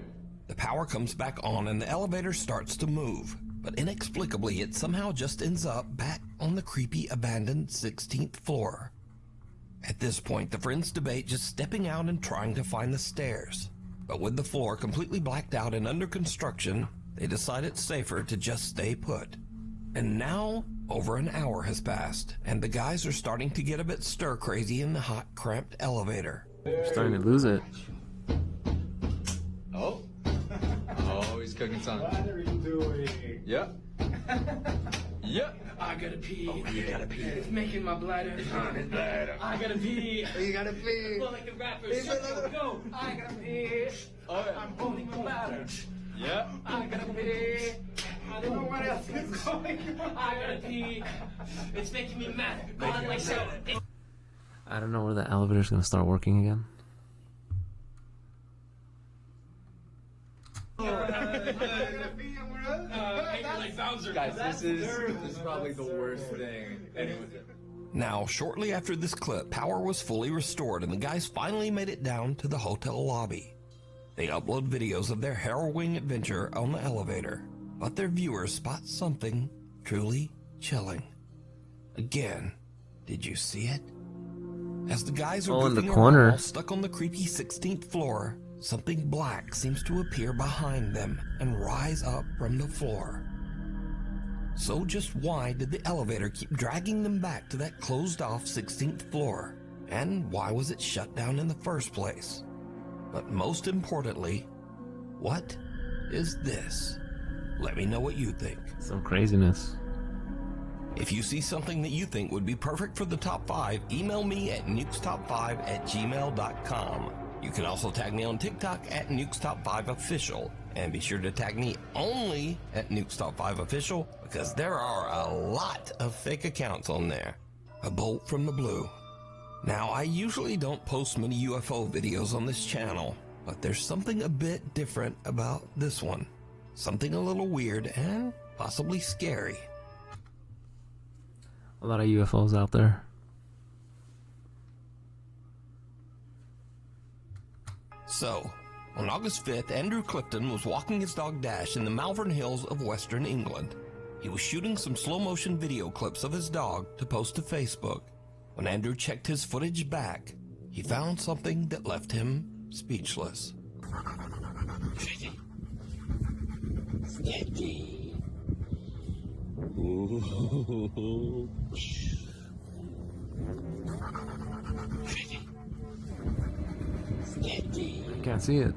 The power comes back on and the elevator starts to move. But inexplicably, it somehow just ends up back on the creepy abandoned 16th floor. At this point, the friends debate just stepping out and trying to find the stairs. But with the floor completely blacked out and under construction, they decide it's safer to just stay put. And now, over an hour has passed, and the guys are starting to get a bit stir-crazy in the hot, cramped elevator. They're starting to lose it. Oh, he's cooking something. What are you doing? Yep. I gotta pee. Oh, you gotta pee. It's making my bladder. I gotta pee. You gotta pee. Well, like the rappers. Go. I gotta pee. Alright. I'm holding my bladder. Yep. I gotta pee. I don't know what else is going on. I gotta pee. It's making me mad. God, like so. I don't know where the elevator's gonna start working again. Guys, this is probably the worst thing anyone's ever. Now, shortly after this clip, power was fully restored and the guys finally made it down to the hotel lobby. They upload videos of their harrowing adventure on the elevator, but their viewers spot something truly chilling. Again, did you see it? As the guys are in the goofing corner, around, stuck on the creepy 16th floor, something black seems to appear behind them and rise up from the floor. So just why did the elevator keep dragging them back to that closed-off 16th floor? And why was it shut down in the first place? But most importantly, what is this? Let me know what you think. Some craziness. If you see something that you think would be perfect for the top 5, email me at nukestop5@gmail.com. You can also tag me on TikTok at nukestop5official, and be sure to tag me only at nukestop5official, because there are a lot of fake accounts on there. A bolt from the blue. Now, I usually don't post many UFO videos on this channel, but there's something a bit different about this one. Something a little weird and possibly scary. A lot of UFOs out there. So, on August 5th, Andrew Clifton was walking his dog Dash in the Malvern Hills of Western England. He was shooting some slow-motion video clips of his dog to post to Facebook. When Andrew checked his footage back, he found something that left him speechless. Steady. Steady. Can't see it.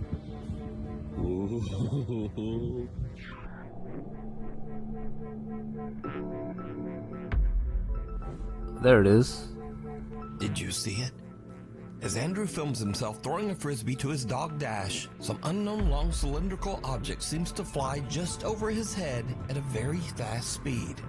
There it is. Did you see it? As Andrew films himself throwing a frisbee to his dog Dash, some unknown long cylindrical object seems to fly just over his head at a very fast speed.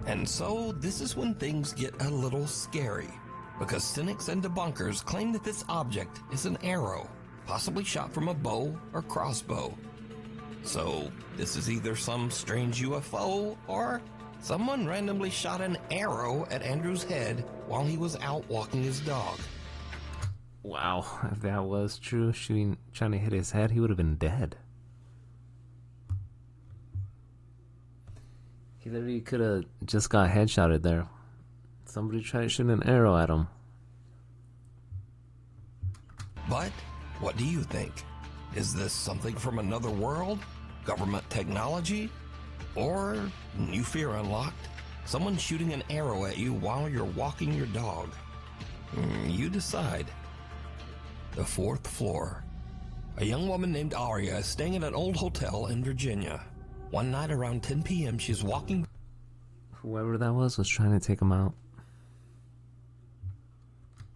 And so this is when things get a little scary, because cynics and debunkers claim that this object is an arrow, possibly shot from a bow or crossbow. So this is either some strange UFO or someone randomly shot an arrow at Andrew's head while he was out walking his dog. Wow, if that was true, trying to hit his head, he would have been dead. He literally could have just got headshotted there. Somebody tried to shoot an arrow at him. But what do you think? Is this something from another world? Government technology? Or, new fear unlocked, someone shooting an arrow at you while you're walking your dog? You decide. The 4th floor. A young woman named Aria is staying at an old hotel in Virginia. One night around 10 p.m. she's walking... Whoever that was trying to take him out.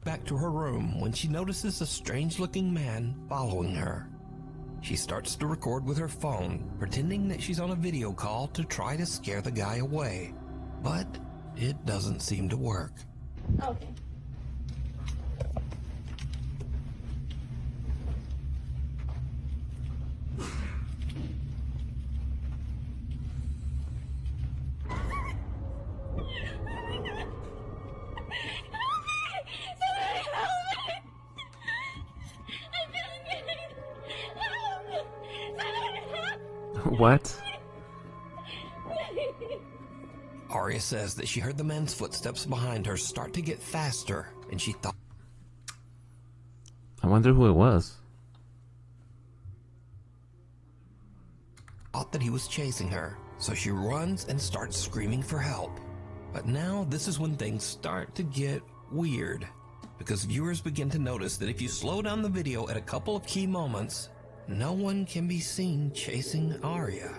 Back to her room when she notices a strange-looking man following her. She starts to record with her phone, pretending that she's on a video call to try to scare the guy away. But it doesn't seem to work. Okay. What? Aria says that she heard the man's footsteps behind her start to get faster, and she thought... I wonder who it was. Thought that he was chasing her, so she runs and starts screaming for help. But now this is when things start to get weird, because viewers begin to notice that if you slow down the video at a couple of key moments, no one can be seen chasing Aria.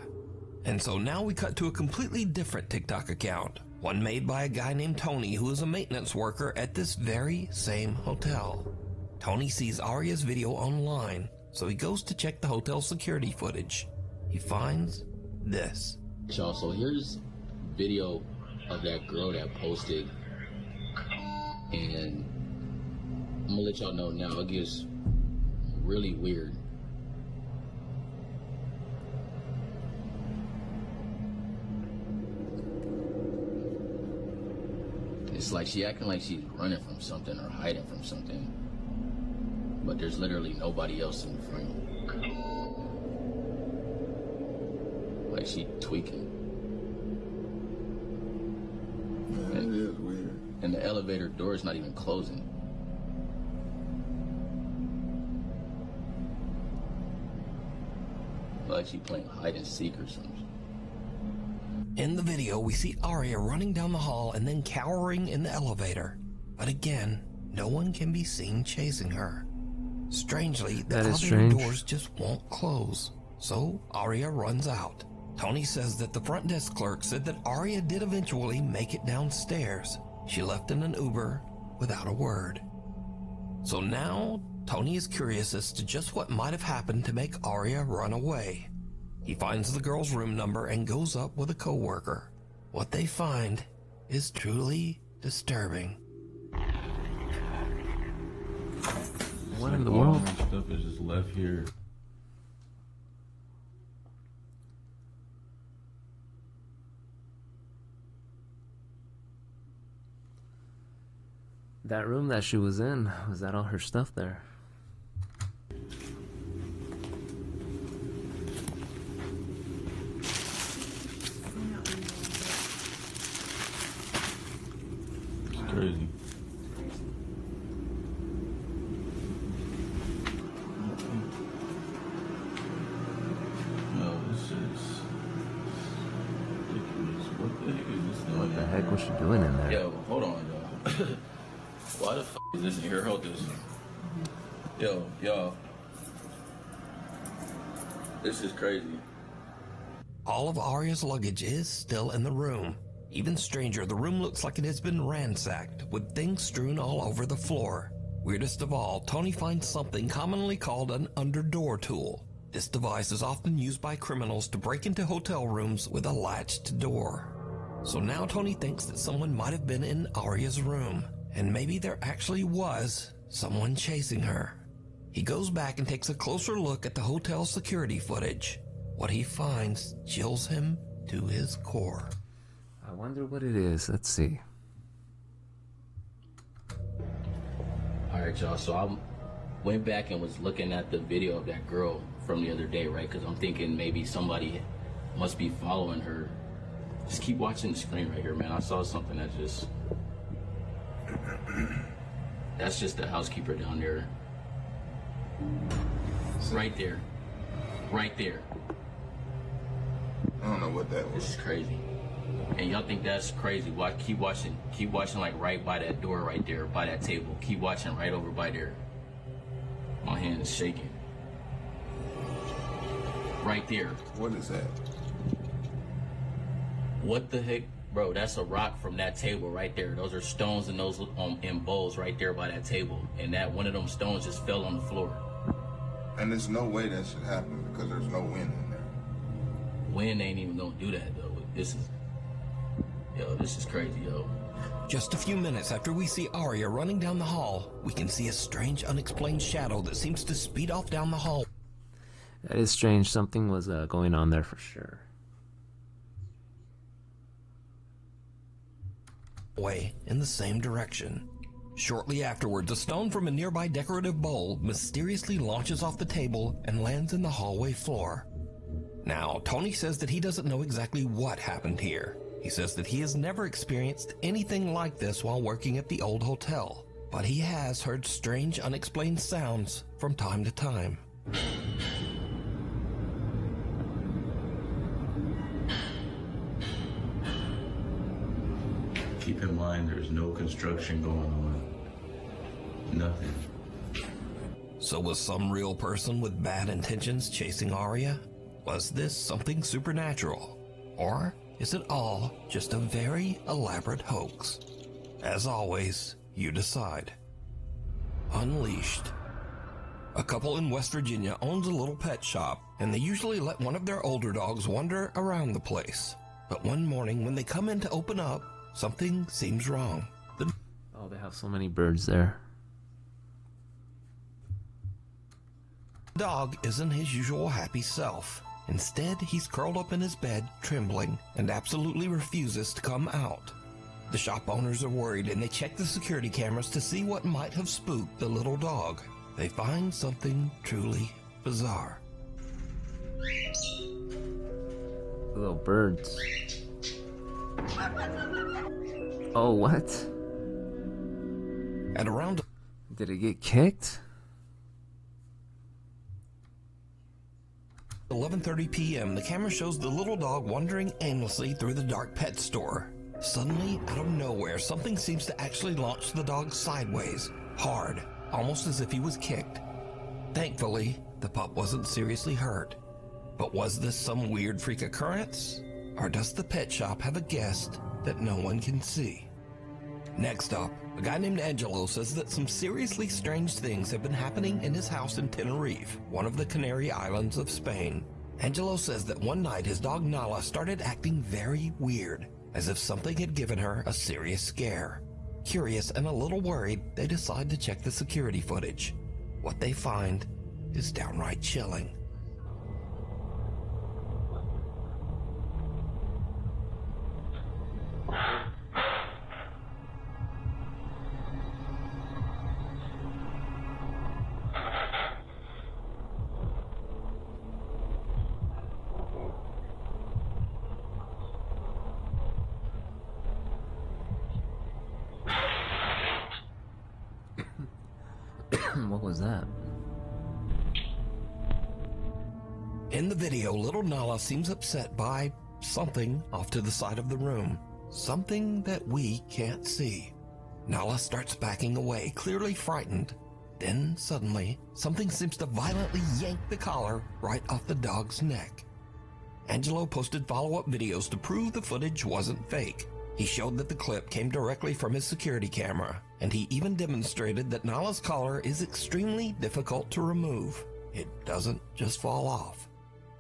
And so now we cut to a completely different TikTok account, one made by a guy named Tony who is a maintenance worker at this very same hotel. Tony sees Aria's video online, so he goes to check the hotel security footage. He finds this. Y'all, so here's video of that girl that posted, and I'm gonna let y'all know now, it gets really weird. It's like she acting like she's running from something or hiding from something, but there's literally nobody else in the frame. Like she tweaking. That is weird. And the elevator door is not even closing. Like she playing hide and seek or something. In the video, we see Aria running down the hall and then cowering in the elevator. But again, no one can be seen chasing her. Strangely, the That is elevator strange. doors just won't close, so Aria runs out. Tony says that the front desk clerk said that Aria did eventually make it downstairs. She left in an Uber without a word. So now, Tony is curious as to just what might have happened to make Aria run away. He finds the girl's room number and goes up with a coworker. What they find is truly disturbing. What in the world? All my stuff is just left here. That room that she was in, was that all her stuff there? It's crazy. No, this is ridiculous. What the heck is this thing? What the heck was she doing in there? Yo, hold on, y'all. Why the f is this in here? Hold this. Yo, y'all. This is crazy. All of Aria's luggage is still in the room. Even stranger, the room looks like it has been ransacked, with things strewn all over the floor. Weirdest of all, Tony finds something commonly called an underdoor tool. This device is often used by criminals to break into hotel rooms with a latched door. So now Tony thinks that someone might have been in Aria's room, and maybe there actually was someone chasing her. He goes back and takes a closer look at the hotel security footage. What he finds chills him to his core. I wonder what it is. Let's see. Alright, y'all, so I went back and was looking at the video of that girl from the other day, right? Because I'm thinking maybe somebody must be following her. Just keep watching the screen right here, man. I saw something that just... That's just the housekeeper down there. Right there. Right there. I don't know what that was. This is crazy. And y'all think that's crazy? Keep watching like right by that door right there, by that table. Keep watching right over by there. My hand is shaking. Right there. What is that? What the heck? Bro, that's a rock from that table right there. Those are stones and those in bowls right there by that table. And that one of them stones just fell on the floor. And there's no way that should happen because there's no wind in there. Wind ain't even gonna do that though. This is crazy, yo. Just a few minutes after we see Aria running down the hall, we can see a strange unexplained shadow that seems to speed off down the hall. That is strange. Something was going on there for sure. Way in the same direction. Shortly afterwards, a stone from a nearby decorative bowl mysteriously launches off the table and lands in the hallway floor. Now, Tony says that he doesn't know exactly what happened here. He says that he has never experienced anything like this while working at the old hotel, but he has heard strange, unexplained sounds from time to time. Keep in mind, there's no construction going on. Nothing. So was some real person with bad intentions chasing Aria? Was this something supernatural? Or is it all just a very elaborate hoax? As always, you decide. Unleashed. A couple in West Virginia owns a little pet shop, and they usually let one of their older dogs wander around the place. But one morning when they come in to open up, something seems wrong. Oh, they have so many birds there. The dog isn't his usual happy self. Instead, he's curled up in his bed, trembling, and absolutely refuses to come out. The shop owners are worried and they check the security cameras to see what might have spooked the little dog. They find something truly bizarre. Little birds. Oh, what? At around... Did it get kicked? 11:30 p.m., the camera shows the little dog wandering aimlessly through the dark pet store. Suddenly, out of nowhere, something seems to actually launch the dog sideways. hard, almost as if he was kicked. Thankfully, the pup wasn't seriously hurt. But was this some weird freak occurrence? Or does the pet shop have a guest that no one can see? Next up, a guy named Angelo says that some seriously strange things have been happening in his house in Tenerife, one of the Canary Islands of Spain. Angelo says that one night his dog Nala started acting very weird, as if something had given her a serious scare. Curious and a little worried, they decide to check the security footage. What they find is downright chilling. What was that? In the video, little Nala seems upset by something off to the side of the room. Something that we can't see. Nala starts backing away, clearly frightened. Then, suddenly, something seems to violently yank the collar right off the dog's neck. Angelo posted follow-up videos to prove the footage wasn't fake. He showed that the clip came directly from his security camera, and he even demonstrated that Nala's collar is extremely difficult to remove. It doesn't just fall off.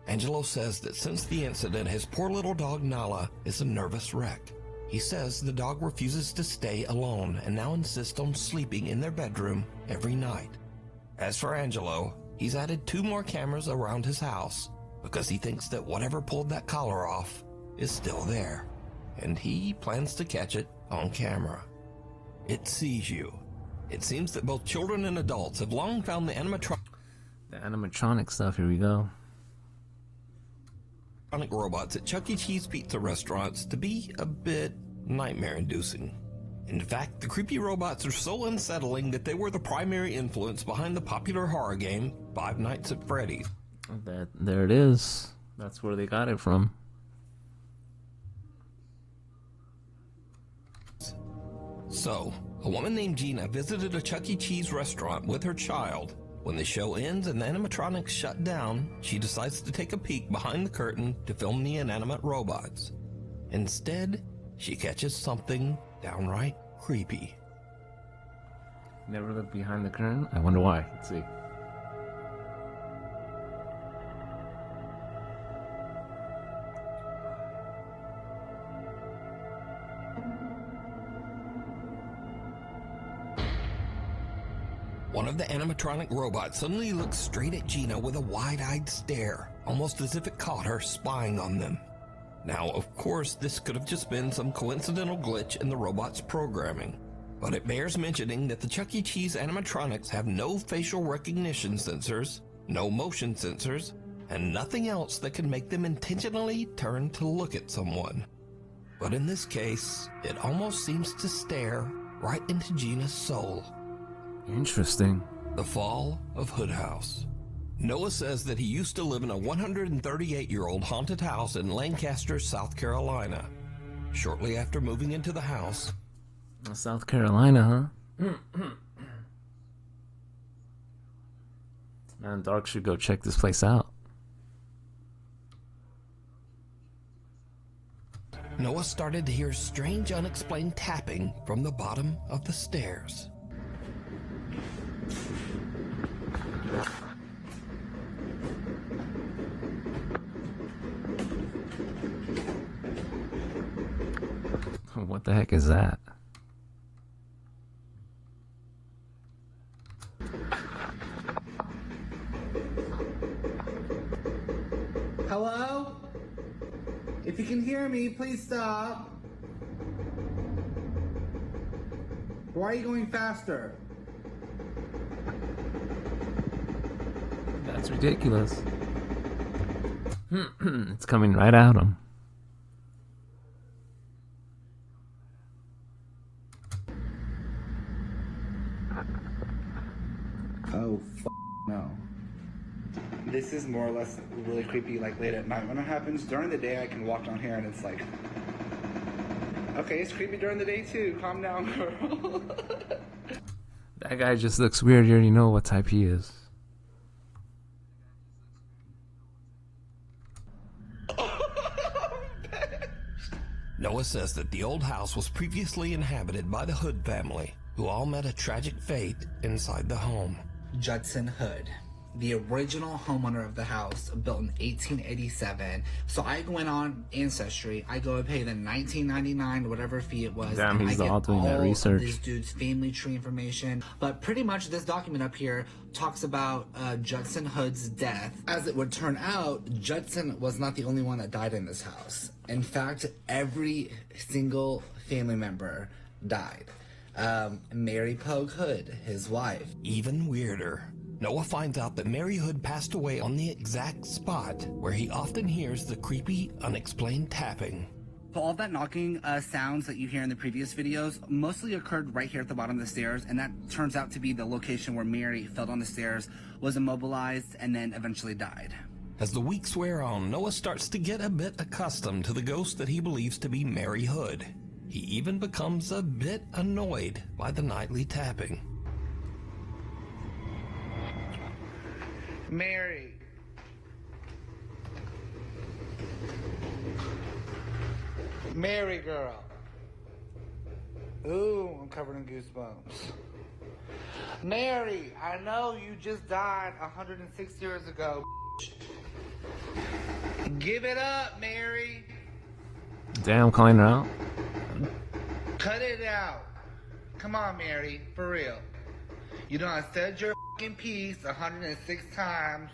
Angelo says that since the incident, his poor little dog Nala is a nervous wreck. He says the dog refuses to stay alone and now insists on sleeping in their bedroom every night. As for Angelo, he's added 2 more cameras around his house because he thinks that whatever pulled that collar off is still there, and he plans to catch it on camera. It sees you. It seems that both children and adults have long found the animatronic stuff. Here we go. Robots at Chuck E. Cheese pizza restaurants to be a bit nightmare-inducing. In fact, the creepy robots are so unsettling that they were the primary influence behind the popular horror game Five Nights at Freddy's. There it is. That's where they got it from. So, a woman named Gina visited a Chuck E. Cheese restaurant with her child. When the show ends and the animatronics shut down, she decides to take a peek behind the curtain to film the inanimate robots. Instead, she catches something downright creepy. Never look behind the curtain? I wonder why. Let's see. One of the animatronic robots suddenly looks straight at Gina with a wide-eyed stare, almost as if it caught her spying on them. Now, of course, this could have just been some coincidental glitch in the robot's programming, but it bears mentioning that the Chuck E. Cheese animatronics have no facial recognition sensors, no motion sensors, and nothing else that can make them intentionally turn to look at someone. But in this case, it almost seems to stare right into Gina's soul. Interesting. The fall of Hood House. Noah says that he used to live in a 138-year-old haunted house in Lancaster, South Carolina. Shortly after moving into the house... South Carolina, huh? Man, Dark should go check this place out. Noah started to hear strange, unexplained tapping from the bottom of the stairs. What the heck is that? Hello? If you can hear me, please stop. Why are you going faster? That's ridiculous. It's coming right at him. Oh, no. This is more or less really creepy, like late at night when it happens. During the day, I can walk down here and it's like, okay, it's creepy during the day too. Calm down, girl. That guy just looks weird. You already know what type he is. Noah says that the old house was previously inhabited by the Hood family, who all met a tragic fate inside the home. Judson Hood, the original homeowner of the house, built in 1887. So I go in on Ancestry, I go and pay the $19.99 whatever fee it was. Damn, he's all doing that research. This dude's family tree information. But pretty much this document up here talks about Judson Hood's death. As it would turn out, Judson was not the only one that died in this house. In fact, every single family member died. Mary Pogue Hood, his wife. Even weirder, Noah finds out that Mary Hood passed away on the exact spot where he often hears the creepy, unexplained tapping. So all that knocking sounds that you hear in the previous videos mostly occurred right here at the bottom of the stairs, and that turns out to be the location where Mary fell down the stairs, was immobilized, and then eventually died. As the weeks wear on, Noah starts to get a bit accustomed to the ghost that he believes to be Mary Hood. He even becomes a bit annoyed by the nightly tapping. Mary. Mary girl. Ooh, I'm covered in goosebumps. Mary, I know you just died 106 years ago. Give it up, Mary. Damn, calling her out. Cut it out. Come on, Mary, for real. You done said your fucking piece 106 times.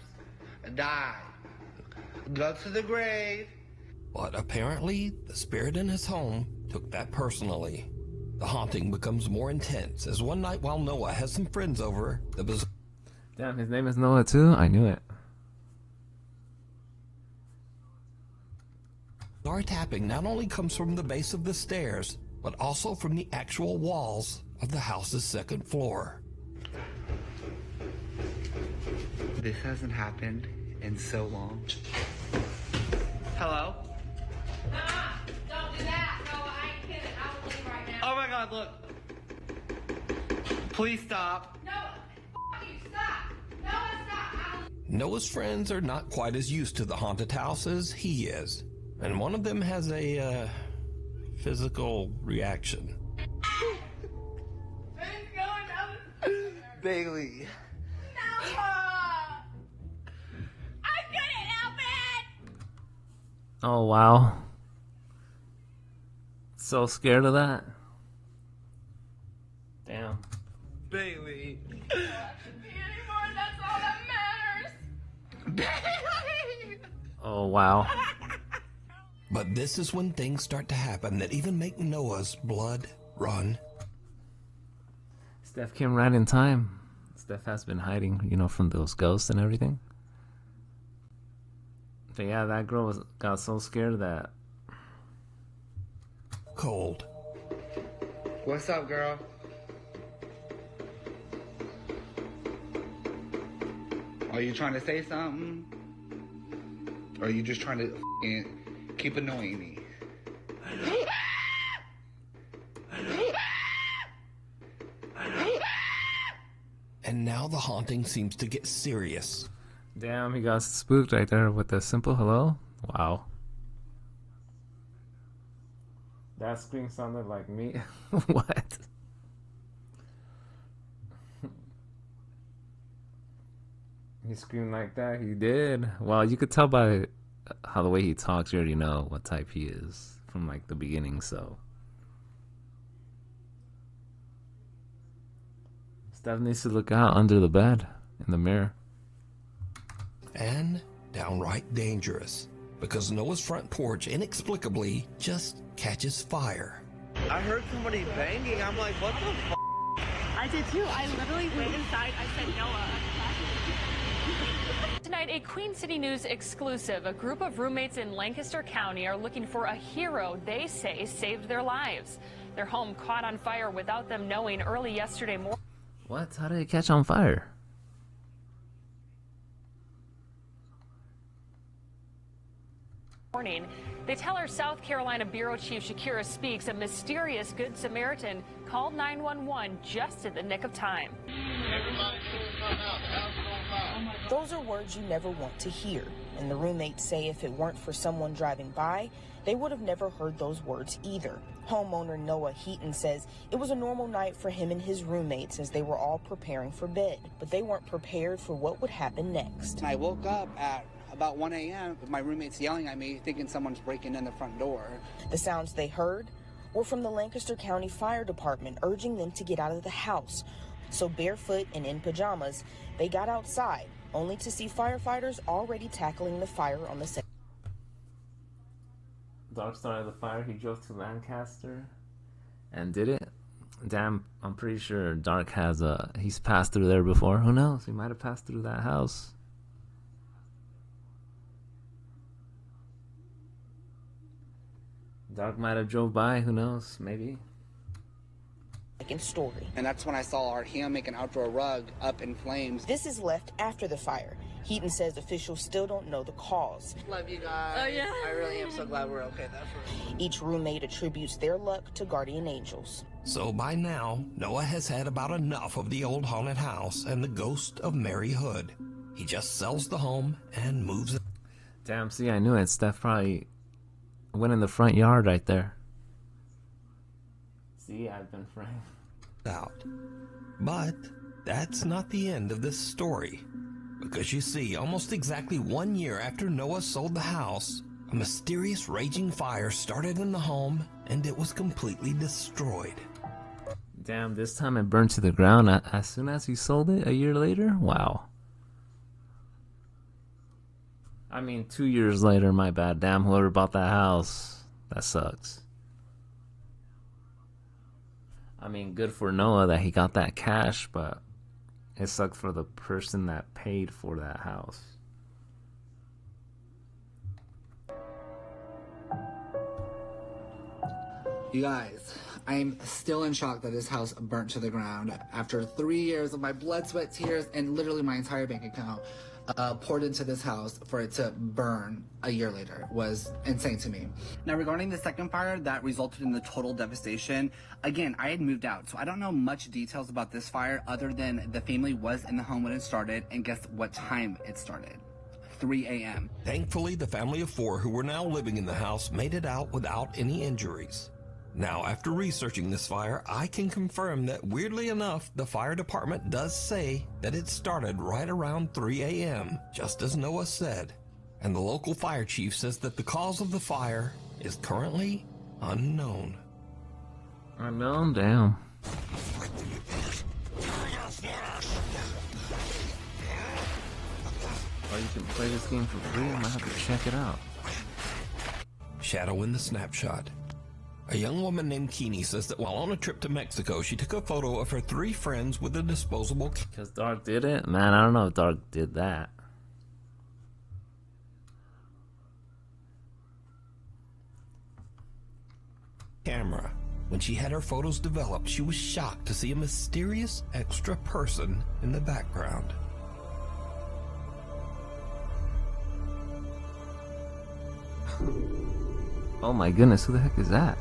Die. Go to the grave. But apparently, the spirit in his home took that personally. The haunting becomes more intense as one night while Noah has some friends over, the bizarre... Damn, his name is Noah too? I knew it. Bizarre tapping not only comes from the base of the stairs, but also from the actual walls of the house's second floor. This hasn't happened in so long. Hello? Don't do that. No, I ain't kidding. I will leave right now. Oh my god, look. Please stop. No, f you, stop. No, stop. Noah's friends are not quite as used to the haunted house as he is, and one of them has a physical reaction. Bailey. Oh, wow. So scared of that. Damn. Bailey. Oh, wow. But this is when things start to happen that even make Noah's blood run. Steph came right in time. Steph has been hiding, you know, from those ghosts and everything. But yeah, that girl got so scared that... Cold. What's up, girl? Are you trying to say something? Or are you just trying to keep annoying me? And now the haunting seems to get serious. Damn, he got spooked right there with a simple hello. Wow. That scream sounded like me. What? He screamed like that? He did. Well, you could tell by how the way he talks, you already know what type he is from like the beginning, so. Steph needs to look out under the bed in the mirror. And downright dangerous, because Noah's front porch inexplicably just catches fire. I heard somebody banging. I'm like, what the f***? I did too. I literally went inside. I said, Noah. Tonight, a Queen City News exclusive. A group of roommates in Lancaster County are looking for a hero they say saved their lives. Their home caught on fire without them knowing early yesterday morning. What? How did it catch on fire? morning. They tell our South Carolina Bureau Chief Shakira Speaks a mysterious Good Samaritan called 911 just in the nick of time. Those are words you never want to hear, and the roommates say if it weren't for someone driving by, they would have never heard those words either. Homeowner Noah Heaton says it was a normal night for him and his roommates as they were all preparing for bed, but they weren't prepared for what would happen next. I woke up at about 1 a.m. with my roommates yelling at me, thinking someone's breaking in the front door. The sounds they heard were from the Lancaster County Fire Department urging them to get out of the house. So barefoot and in pajamas, they got outside, only to see firefighters already tackling the fire on the second. Dark started the fire. He drove to Lancaster and did it. Damn, I'm pretty sure Dark has he's passed through there before. Who knows? He might have passed through that house. Dark might have drove by. Who knows? Maybe. Story. And that's when I saw our make an outdoor rug up in flames. This is left after the fire. Heaton says officials still don't know the cause. Love you guys. Oh, yeah. I really am so glad we're okay. Each roommate attributes their luck to guardian angels. So by now, Noah has had about enough of the old haunted house and the ghost of Mary Hood. He just sells the home and moves it. Damn, see, I knew it. Steph probably went in the front yard right there. See, I've been framed. Out. But that's not the end of this story. Because you see, almost exactly 1 year after Noah sold the house, a mysterious raging fire started in the home and it was completely destroyed. Damn, this time it burned to the ground as soon as he sold it a year later? Wow. I mean, 2 years later, my bad. Damn, whoever bought that house, that sucks. I mean, good for Noah that he got that cash, but it sucked for the person that paid for that house. You guys, I'm still in shock that this house burnt to the ground after 3 years of my blood, sweat, tears, and literally my entire bank account poured into this house. For it to burn a year later was insane to me. Now, regarding the second fire that resulted in the total devastation, again, I had moved out, so I don't know much details about this fire other than the family was in the home when it started, and guess what time it started? 3 a.m. Thankfully, the family of 4 who were now living in the house made it out without any injuries. Now, after researching this fire, I can confirm that, weirdly enough, the fire department does say that it started right around 3 a.m., just as Noah said. And the local fire chief says that the cause of the fire is currently unknown. Unknown? Damn. Or you can play this game for free. I might have to check it out. Shadow in the snapshot. A young woman named Keeney says that while on a trip to Mexico, she took a photo of her 3 friends with a disposable... Because Dark did it? Man, I don't know if Dark did that. camera. When she had her photos developed, she was shocked to see a mysterious extra person in the background. Oh my goodness, who the heck is that?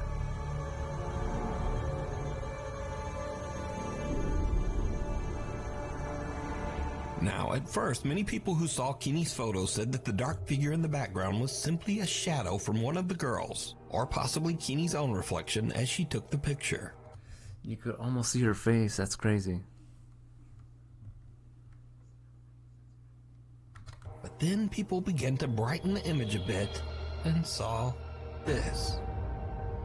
Now, at first, many people who saw Keeney's photo said that the dark figure in the background was simply a shadow from one of the girls, or possibly Keeney's own reflection as she took the picture. You could almost see her face, that's crazy. But then people began to brighten the image a bit and saw this.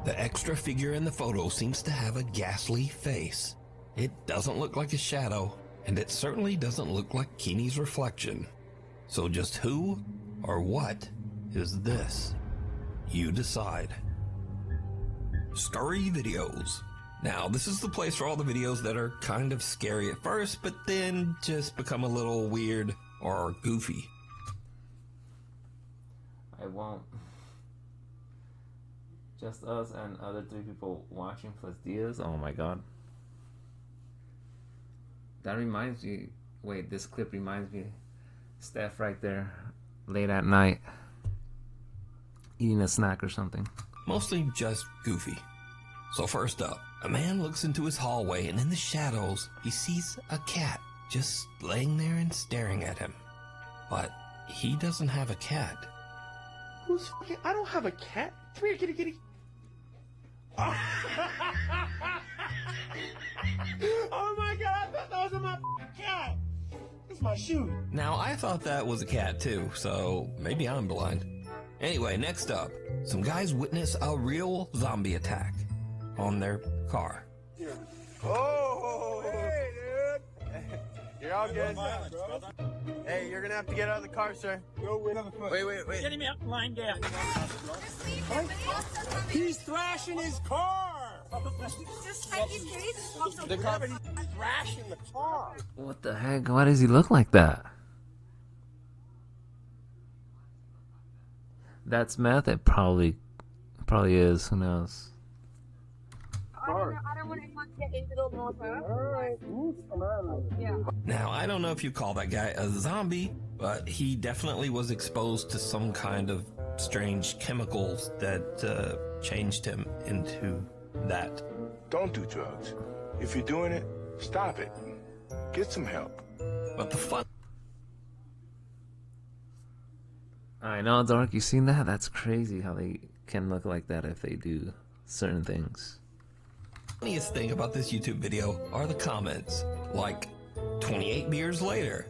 The extra figure in the photo seems to have a ghastly face. It doesn't look like a shadow, and it certainly doesn't look like Keeney's reflection. So just who or what is this? You decide. Scary videos. Now, this is the place for all the videos that are kind of scary at first, but then just become a little weird or goofy. I won't. Just us and other 3 people watching plus Diaz. Oh my god. That reminds me, wait, this clip reminds me, Steph right there, late at night, eating a snack or something. Mostly just goofy. So first up, a man looks into his hallway and in the shadows, he sees a cat just laying there and staring at him. But he doesn't have a cat. Who's fucking? I don't have a cat. Come here, kitty, kitty. Oh my god, I thought that was my cat. It's my shoe. Now, I thought that was a cat too, so maybe I'm blind. Anyway, next up, some guys witness a real zombie attack on their car. Oh, hey, dude. You're all good. Hey, you're gonna have to get out of the car, sir. Wait. Get him out, lying down. He's thrashing his car. The car. He's thrashing the car. What the heck? Why does he look like that? That's meth? It probably is. Who knows? I don't want anyone to get into the water. Alright. Yeah. Now, I don't know if you call that guy a zombie, but he definitely was exposed to some kind of strange chemicals that changed him into that. Don't do drugs. If you're doing it, stop it. Get some help. But the fun... I know, Dark, you seen that? That's crazy how they can look like that if they do certain things. The funniest thing about this YouTube video are the comments, like 28 beers later,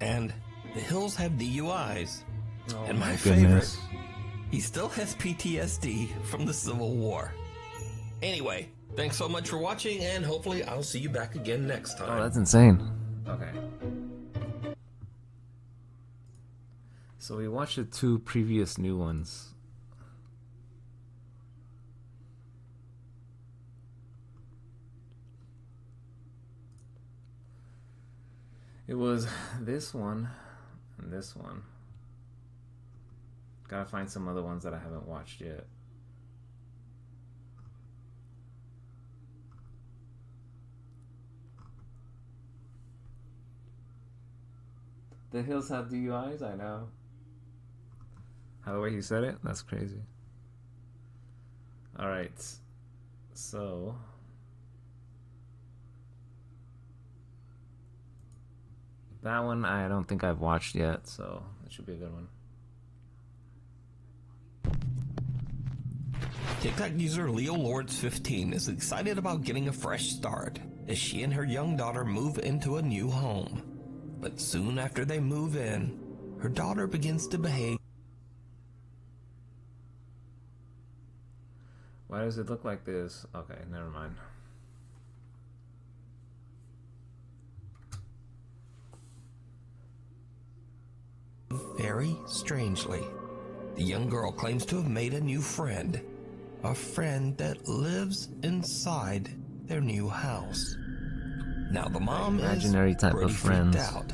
and the Hills have DUIs, and my favorite, he still has PTSD from the Civil War. Anyway, thanks so much for watching, and hopefully I'll see you back again next time. Oh, that's insane. Okay. So we watched the 2 previous new ones. It was this one and this one. Gotta find some other ones that I haven't watched yet. The Hills have DUIs? I know. How the way he said it? That's crazy. Alright. So... that one I don't think I've watched yet, so it should be a good one. TikTok user Leo Lords 15 is excited about getting a fresh start as she and her young daughter move into a new home. But soon after they move in, her daughter begins to behave. Why does it look like this? Okay, never mind. Very strangely, the young girl claims to have made a new friend, a friend that lives inside their new house. Now the mom Imaginary is type pretty of friends. freaked out,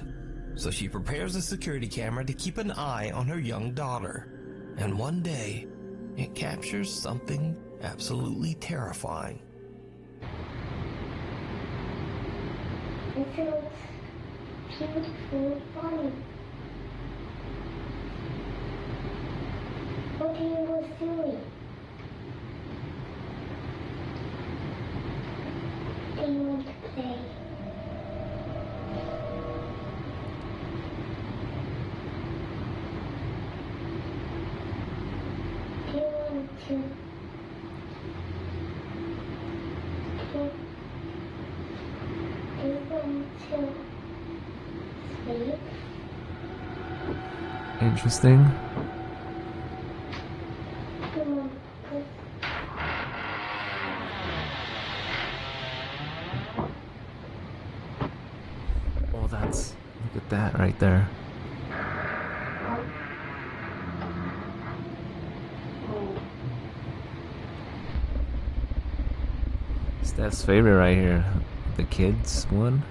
so she prepares a security camera to keep an eye on her young daughter. And one day, it captures something absolutely terrifying. It feels beautifully funny. What are you both doing? Do you want to play? Do you want to? Do you want to sleep? Interesting. Oh, that's... look at that right there. Steph's favorite right here. The kids one.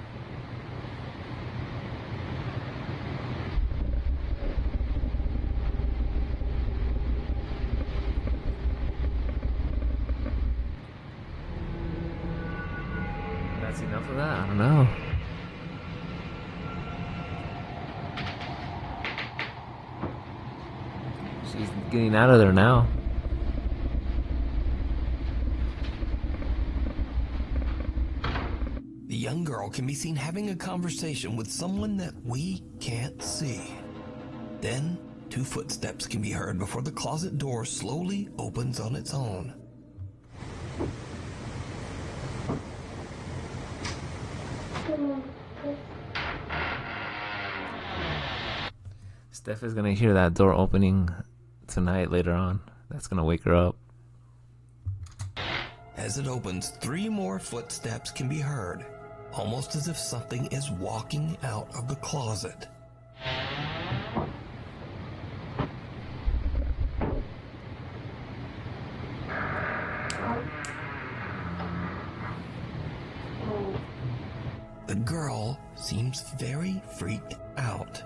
That's enough of that? I don't know. She's getting out of there now. The young girl can be seen having a conversation with someone that we can't see. Then, 2 footsteps can be heard before the closet door slowly opens on its own. Steph is gonna hear that door opening tonight later on. That's gonna wake her up. As it opens, 3 more footsteps can be heard, almost as if something is walking out of the closet. The girl seems very freaked out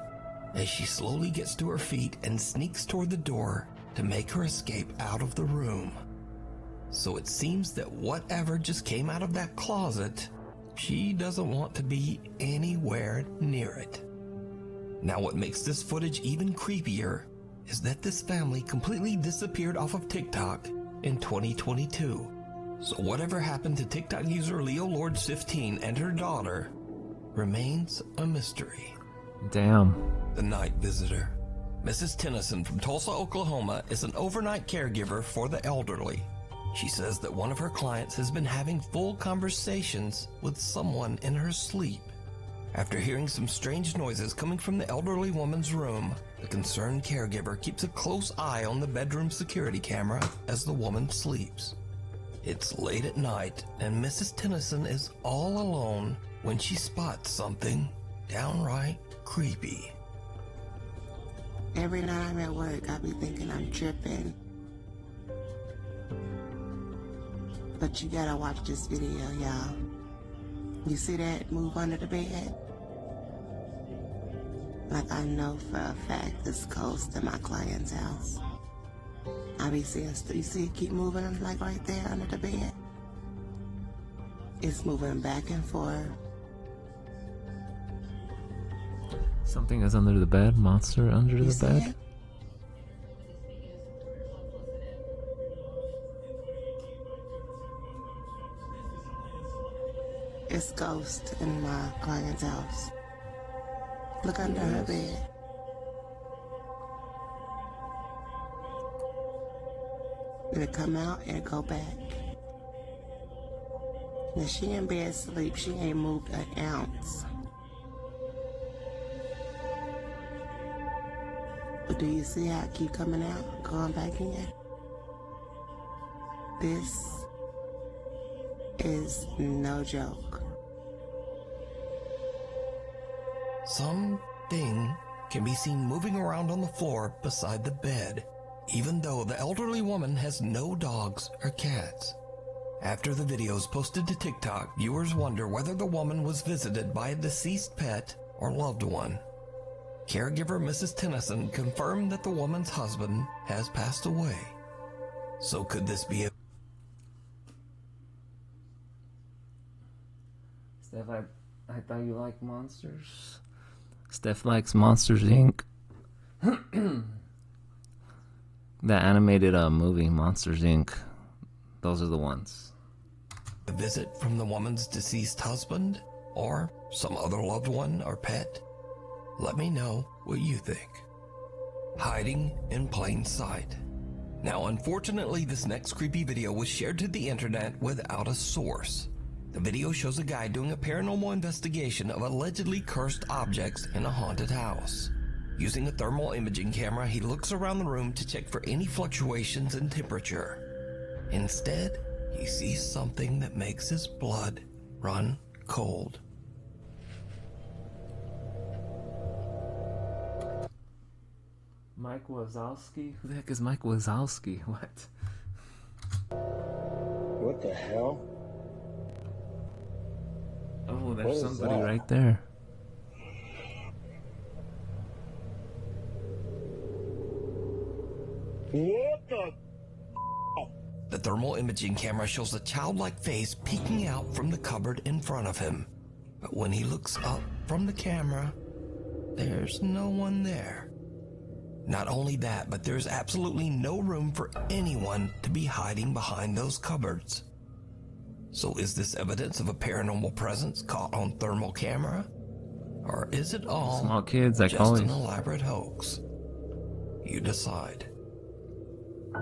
as she slowly gets to her feet and sneaks toward the door to make her escape out of the room. So it seems that whatever just came out of that closet, she doesn't want to be anywhere near it. Now what makes this footage even creepier is that this family completely disappeared off of TikTok in 2022. So whatever happened to TikTok user Leo Lords 15 and her daughter remains a mystery. Damn. The night visitor. Mrs. Tennyson from Tulsa, Oklahoma is an overnight caregiver for the elderly. She says that one of her clients has been having full conversations with someone in her sleep. After hearing some strange noises coming from the elderly woman's room, the concerned caregiver keeps a close eye on the bedroom security camera as the woman sleeps. It's late at night, and Mrs. Tennyson is all alone when she spots something downright creepy. Every night I'm at work, I be thinking I'm tripping. But you gotta watch this video, y'all. You see that move under the bed? Like I know for a fact it's close to my client's house. I be seeing, you see it keep moving like right there under the bed? It's moving back and forth. Something is under the bed. Monster under You the see bed. it? It's ghost in my client's house. Look under her bed. It'll come out and go back. Now she in bed sleep, she ain't moved an ounce. But do you see how it keep coming out, going back in? This is no joke. Something can be seen moving around on the floor beside the bed, even though the elderly woman has no dogs or cats. After the video is posted to TikTok, viewers wonder whether the woman was visited by a deceased pet or loved one. Caregiver Mrs. Tennyson confirmed that the woman's husband has passed away. So could this be a... Steph, I thought you liked monsters. Steph likes Monsters, Inc. That animated movie, Monsters, Inc. Those are the ones. A visit from the woman's deceased husband or some other loved one or pet? Let me know what you think. Hiding in plain sight. Now, unfortunately, this next creepy video was shared to the internet without a source. The video shows a guy doing a paranormal investigation of allegedly cursed objects in a haunted house. Using a thermal imaging camera, he looks around the room to check for any fluctuations in temperature. Instead, he sees something that makes his blood run cold. Mike Wazowski? Who the heck is Mike Wazowski? What? What the hell? Oh, What there's is somebody that? right there. What the? The thermal imaging camera shows a childlike face peeking out from the cupboard in front of him. But when he looks up from the camera, there's no one there. Not only that, but there's absolutely no room for anyone to be hiding behind those cupboards. So is this evidence of a paranormal presence caught on thermal camera? Or is it all small kids like just always an elaborate hoax? You decide.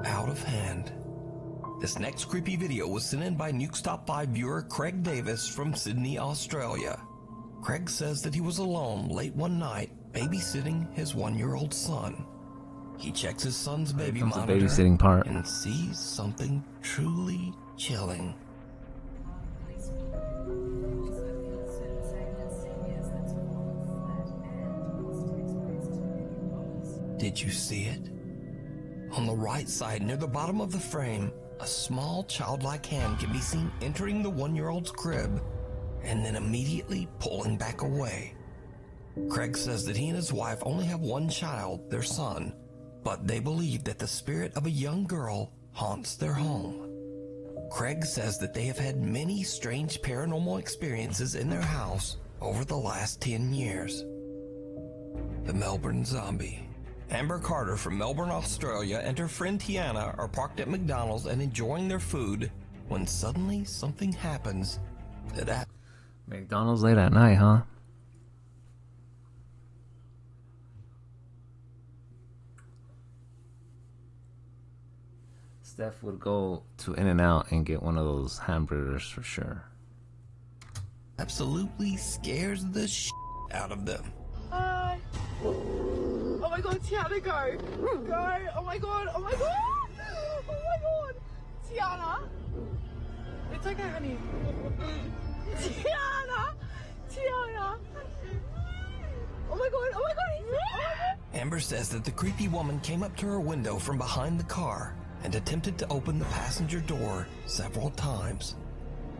Out of hand. This next creepy video was sent in by Nuke's Top 5 viewer Craig Davis from Sydney, Australia. Craig says that he was alone late one night babysitting his 1-year-old son. He checks his son's baby comes the monitor babysitting part. and sees something truly chilling. Did you see it? On the right side, near the bottom of the frame, a small childlike hand can be seen entering the 1-year-old's crib and then immediately pulling back away. Craig says that he and his wife only have one child, their son, but they believe that the spirit of a young girl haunts their home. Craig says that they have had many strange paranormal experiences in their house over the last 10 years. The Melbourne Zombie. Amber Carter from Melbourne, Australia, and her friend Tiana are parked at McDonald's and enjoying their food when suddenly something happens that McDonald's late at night, huh? Steph would go to In-N-Out and get one of those hamburgers for sure. absolutely scares the shit out of them. Hi. Oh my god, Tiana, go. Go. Oh my god. Oh my god. Oh my god. Tiana. It's okay, honey. Tiana. Tiana. Oh my god. Oh my god. Oh my god. Amber says that the creepy woman came up to her window from behind the car and attempted to open the passenger door several times.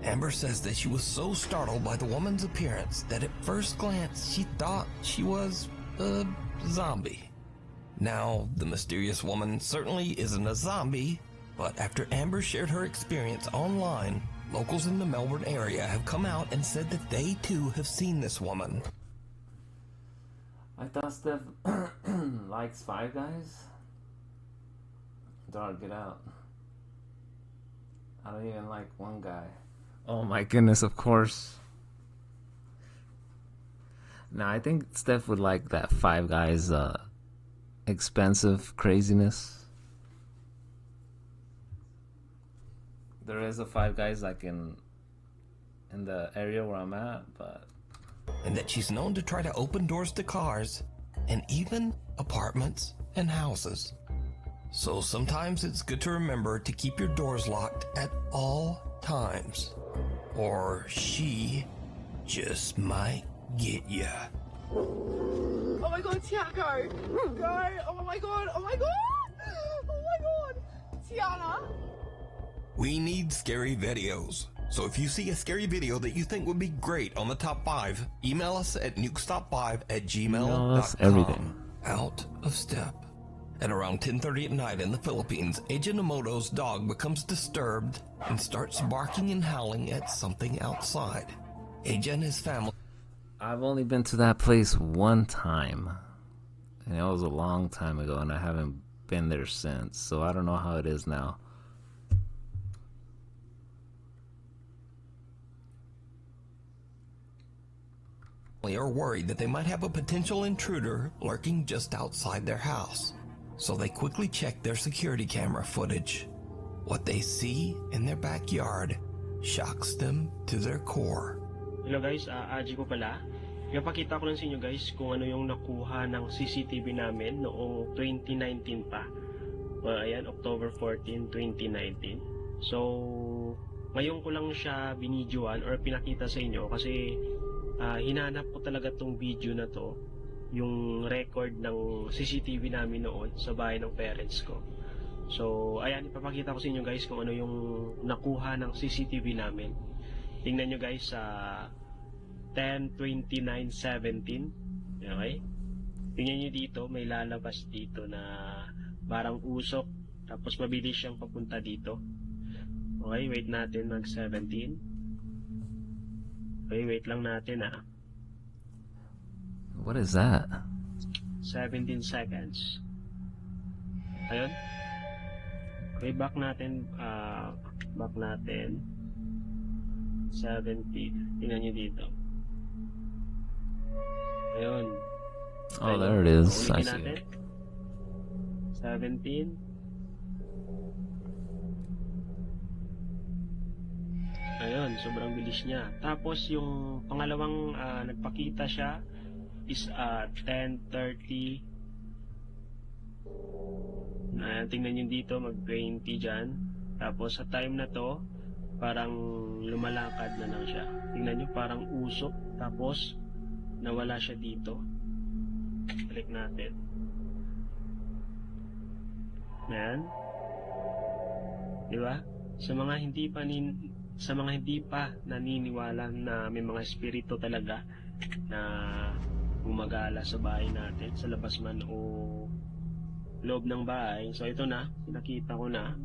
Amber says that she was so startled by the woman's appearance that at first glance she thought she was a zombie. Now, the mysterious woman certainly isn't a zombie, but after Amber shared her experience online, locals in the Melbourne area have come out and said that they too have seen this woman. I thought Steph likes Five Guys. Dog, get out. I don't even like one guy. Oh my goodness, of course. Now, I think Steph would like that Five Guys expensive craziness. There is a Five Guys like in the area where I'm at, but... And that she's known to try to open doors to cars and even apartments and houses. So sometimes it's good to remember to keep your doors locked at all times, or she just might get ya. Oh my god, Tiana, go. Go. Oh my god. Oh my god. Oh my god. Tiana. We need scary videos. So if you see a scary video that you think would be great on the top 5, email us at nukestop5@gmail.com. Everything. Out of step. At around 10:30 at night in the Philippines, Agent Emoto's dog becomes disturbed and starts barking and howling at something outside. Agent and his family... I've only been to that place one time. And it was a long time ago, and I haven't been there since. So I don't know how it is now. are worried that they might have a potential intruder lurking just outside their house. So they quickly check their security camera footage. What they see in their backyard shocks them to their core. Hello guys, Aji ko pala. Ipapakita ko lang sa inyo guys kung ano yung nakuha ng CCTV namin noong 2019 pa. Ayan, October 14, 2019. So, ngayon ko lang siya binidyoan or pinakita sa inyo kasi hinanap ko talaga tong video na to, yung record ng CCTV namin noon sa bahay ng parents ko. So, ayan, ipapakita ko sa inyo guys kung ano yung nakuha ng CCTV namin. Tingnan nyo guys sa 10:29:17. Okay? Tingnan nyo dito, may lalabas dito na parang usok, tapos mabilis siyang papunta dito. Okay, wait natin mag 17. Okay, wait lang natin What is that? 17 seconds. Ayun. Okay, back natin 70. Tingnan nyo dito. Ayun. Oh, there it is. I Ulitin see natin. it. 17. Ayun, sobrang bilis niya. Tapos yung pangalawang nagpakita siya is 10:30. Tingnan nyo dito, mag-20 dyan. Tapos sa time na to, parang lumalakad na lang siya. Tingnan nyo, parang usok. Tapos nawala siya dito. Balik natin. Ayan. Diba? Sa mga hindi pa naniniwala na may mga espiritu talaga na gumagala sa bahay natin, sa labas man o loob ng bahay. So ito na, nakita ko na.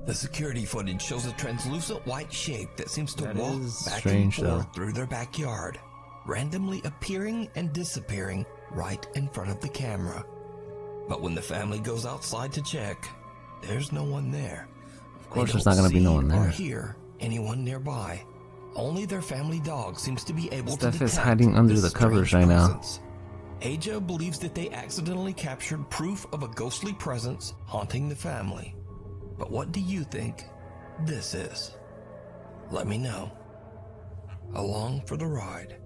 The security footage shows a translucent white shape that seems to walk back strange, and forth through their backyard, randomly appearing and disappearing right in front of the camera. But when the family goes outside to check, there's no one there. Of course there's not going to be no one Or there. hear anyone nearby. Only their family dog seems to be able to Steph is detect hiding under this the covers strange right now. presence. Aja believes that they accidentally captured proof of a ghostly presence haunting the family. But what do you think this is? Let me know. Along for the ride.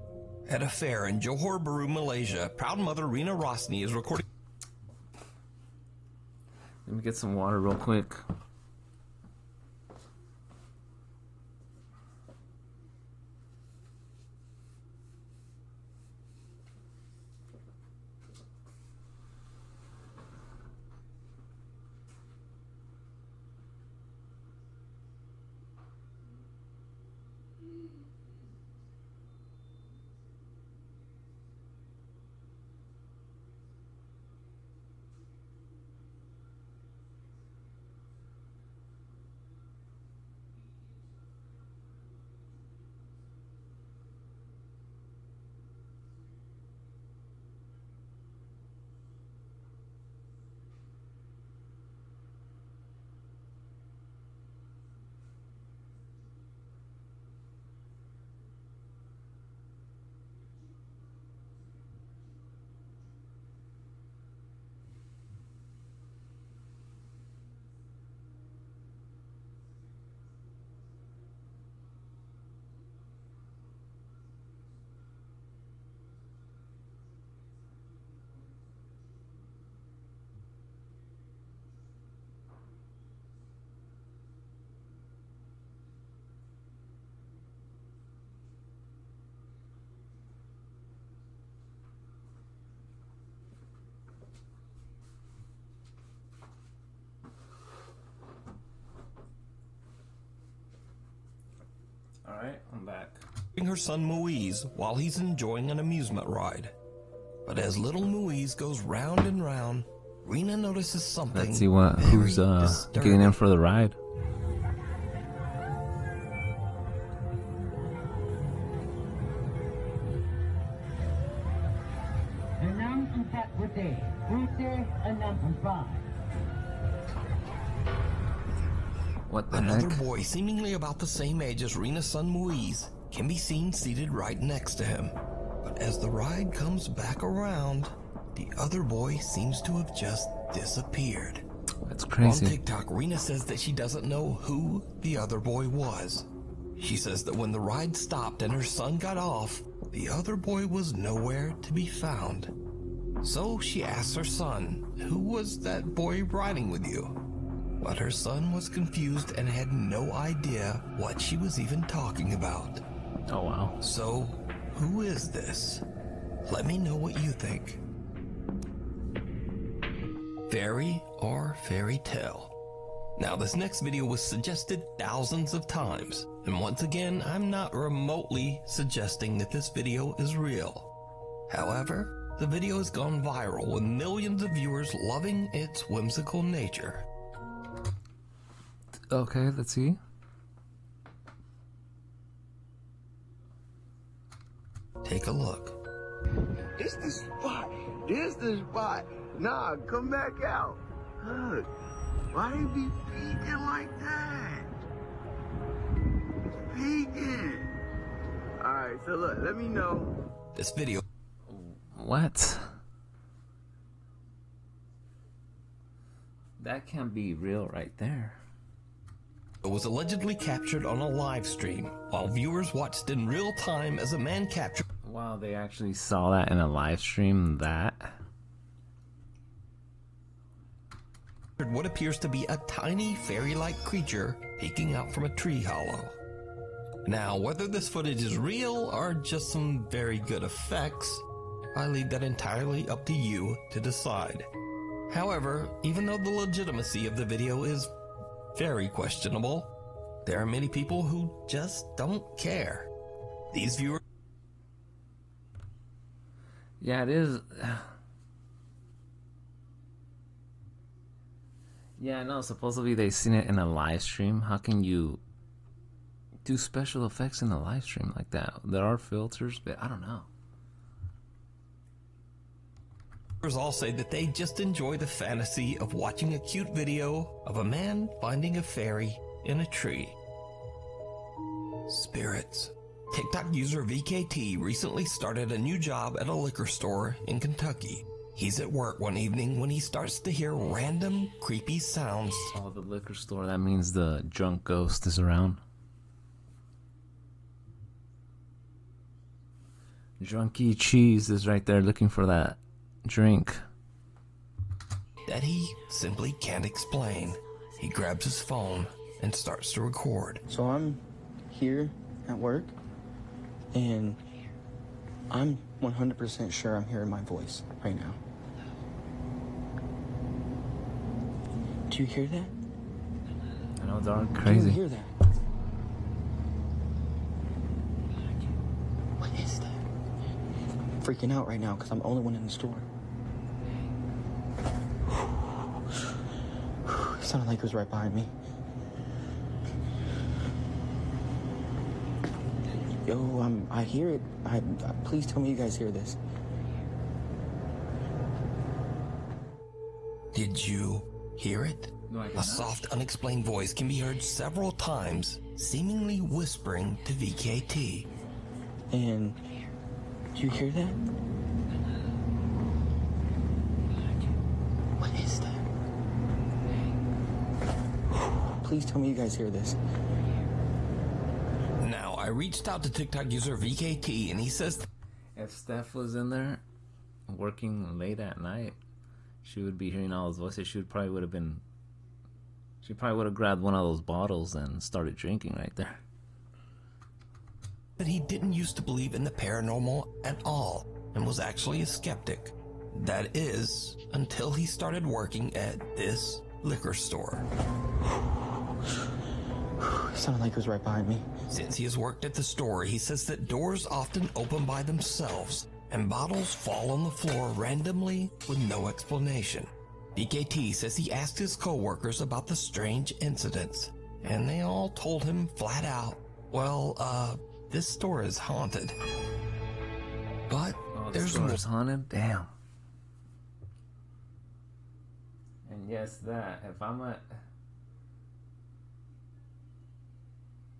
At a fair in Johor Bahru, Malaysia, proud mother Rina Rosni is recording. Let me get some water real quick. Alright, I'm back. Her son Muiz while he's enjoying an amusement ride. But as little Muiz goes round and round, Rina notices something. Let's see who's getting in for the ride. What the Another heck? boy, seemingly about the same age as Rina's son Muiz, can be seen seated right next to him. But as the ride comes back around, the other boy seems to have just disappeared. That's crazy. On TikTok, Rina says that she doesn't know who the other boy was. She says that when the ride stopped and her son got off, the other boy was nowhere to be found. So she asks her son, "Who was that boy riding with you?" But her son was confused and had no idea what she was even talking about. Oh wow. So, who is this? Let me know what you think. Fairy or fairy tale? Now, this next video was suggested thousands of times, and once again, I'm not remotely suggesting that this video is real. However, the video has gone viral with millions of viewers loving its whimsical nature. Okay, let's see. Take a look. This the spot. This the spot. Nah, come back out. Look, why you be peeking like that? Peeking. Alright, so look, let me know. This video. What? That can't be real right there. It was allegedly captured on a live stream while viewers watched in real time as a man captured. Wow, they actually saw that in a live stream. That. What appears to be a tiny fairy-like creature peeking out from a tree hollow. Now, whether this footage is real or just some very good effects, I leave that entirely up to you to decide. However, even though the legitimacy of the video is very questionable, there are many people who just don't care. These viewers... Yeah, it is. Yeah, no, supposedly they seen it in a live stream. How can you do special effects in a live stream like that? There are filters, but I don't know. All say that they just enjoy the fantasy of watching a cute video of a man finding a fairy in a tree. Spirits. TikTok user VKT recently started a new job at a liquor store in Kentucky. He's at work one evening when he starts to hear random, creepy sounds. Oh, the liquor store, that means the drunk ghost is around. Drunky Cheese is right there looking for that drink that he simply can't explain. He grabs his phone and starts to record. So I'm here at work and I'm 100% sure I'm hearing my voice right now. Do you hear that? I know, dark, crazy. Do you hear that? What is that? I'm freaking out right now because I'm the only one in the store. It sounded like it was right behind me. Yo, I hear it. Please tell me you guys hear this. Did you hear it? No, I A soft, unexplained voice can be heard several times, seemingly whispering to VKT. And do you hear that? What is that? Please tell me you guys hear this. Now, I reached out to TikTok user VKT and he says if Steph was in there working late at night, she would be hearing all those voices. She probably would have grabbed one of those bottles and started drinking right there. that he didn't used to believe in the paranormal at all and was actually a skeptic. That is, until he started working at this liquor store. It sounded like it was right behind me. Since he has worked at the store, he says that doors often open by themselves and bottles fall on the floor randomly with no explanation. VKT says he asked his co-workers about the strange incidents, and they all told him flat out, well, this store is haunted. But there's more. Haunted? Damn. And yes, that. If I'm